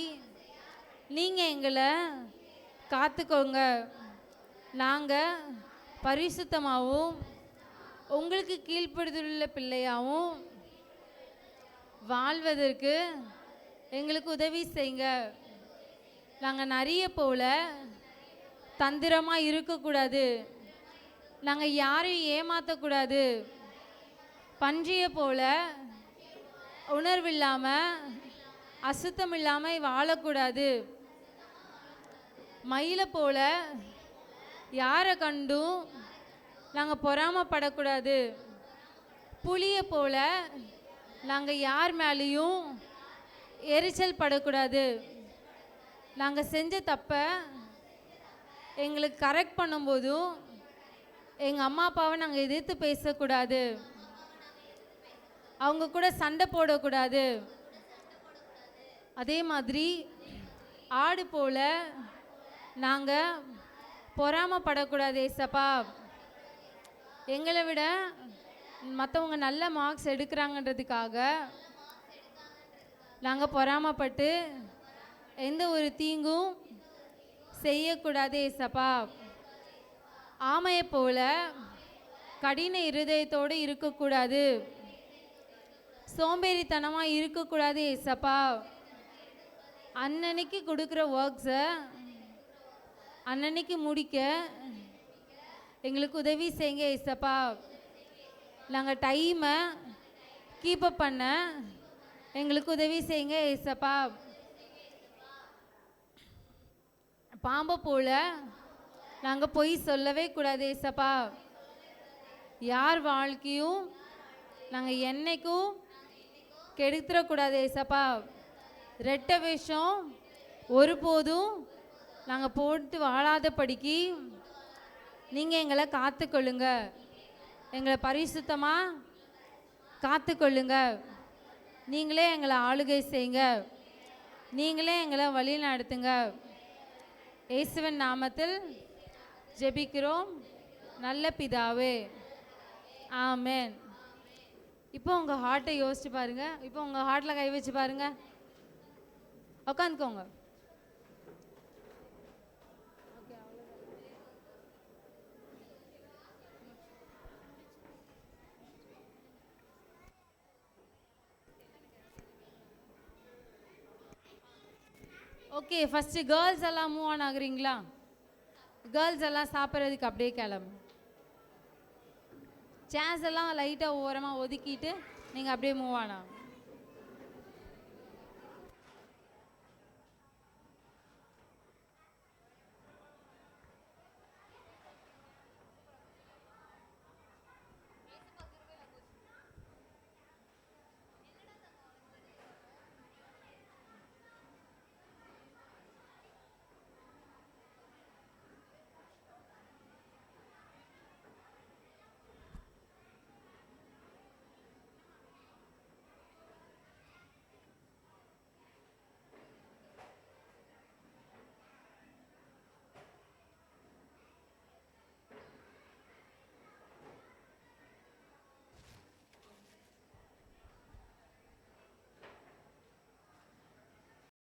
நீங்கள் எங்களை காத்துக்கோங்க. நாங்கள் பரிசுத்தமாகவும் உங்களுக்கு கீழ்ப்படுதலுள்ள பிள்ளையாகவும் வாழ்வதற்கு எங்களுக்கு உதவி செய்யுங்க. நாங்கள் நிறைய போல தந்திரமாக இருக்கக்கூடாது, நாங்கள் யாரையும் ஏமாற்றக்கூடாது, பன்றியை போல உணர்வில்லாமல் அசுத்தம் இல்லாமல் வாழக்கூடாது, மயிலை போல யாரை கண்டும் நாங்கள் பொறாமப்படக்கூடாது, புலியை போல நாங்கள் யார் மேலேயும் எரிச்சல் படக்கூடாது, நாங்கள் செஞ்ச தப்பை எங்களுக்கு கரெக்ட் பண்ணும்போதும் எங்கள் அம்மா அப்பாவை நாங்கள் எதிர்த்து பேசக்கூடாது, அவங்க கூட சண்டை போடக்கூடாது. அதே மாதிரி ஆடு போல நாங்கள் பொறாமப்படக்கூடாது ஏசப்பா. எங்களை விட மற்றவங்க நல்ல மார்க்ஸ் எடுக்கிறாங்கன்றதுக்காக நாங்கள் பொறாமப்பட்டு எந்த ஒரு தீங்கும் செய்யக்கூடாது ஏசப்பா. ஆமையை போல கடின இருதயத்தோடு இருக்கக்கூடாது, சோம்பேறித்தனமாக இருக்கக்கூடாது ஏசப்பா. அன்னன்னைக்கு கொடுக்குற ஒர்க்ஸை அன்னன்னைக்கு முடிக்க எங்களுக்கு உதவி செய்யுங்க ஏசப்பா. நாங்கள் டைமை கீப்பப் பண்ண எங்களுக்கு உதவி செய்யுங்க ஏசப்பா. பாம்பை போல் நாங்கள் பொய் சொல்லவே கூடாது ஏசப்பா. யார் வாழ்க்கையும் நாங்கள் என்னைக்கும் கெடுத்துடக்கூடாது ஏசப்பா. ரெட்டை வேஷம் ஒருபோதும் நாங்கள் போட்டு வாழாதபடிக்கு நீங்கள் எங்களை காத்துக்கொள்ளுங்க. எங்களை பரிசுத்தமாக காத்துக்கொள்ளுங்க. நீங்களே எங்களை ஆளுகை செய்யுங்க. நீங்களே எங்களை வழி நடத்துங்க. இயேசுவின் நாமத்தில் ஜெபிக்கிறோம் நல்ல பிதாவே, ஆமென். இப்போ உங்கள் ஹார்ட்டை யோசிச்சு பாருங்க. இப்போ உங்கள் ஹார்ட்டில் கை வச்சு பாருங்க. உட்காந்துக்கோங்க. ஓகே, ஃபஸ்ட்டு கேர்ள்ஸ் எல்லாம் மூவ் ஆன் ஆகுறீங்களா? கேர்ள்ஸ் எல்லாம் சாப்பிட்றதுக்கு அப்படியே கிளம்பு. சேர்ஸ் எல்லாம் லைட்டாக ஓரமாக ஒதுக்கிட்டு நீங்கள் அப்படியே மூவ் ஆன் ஆகும்.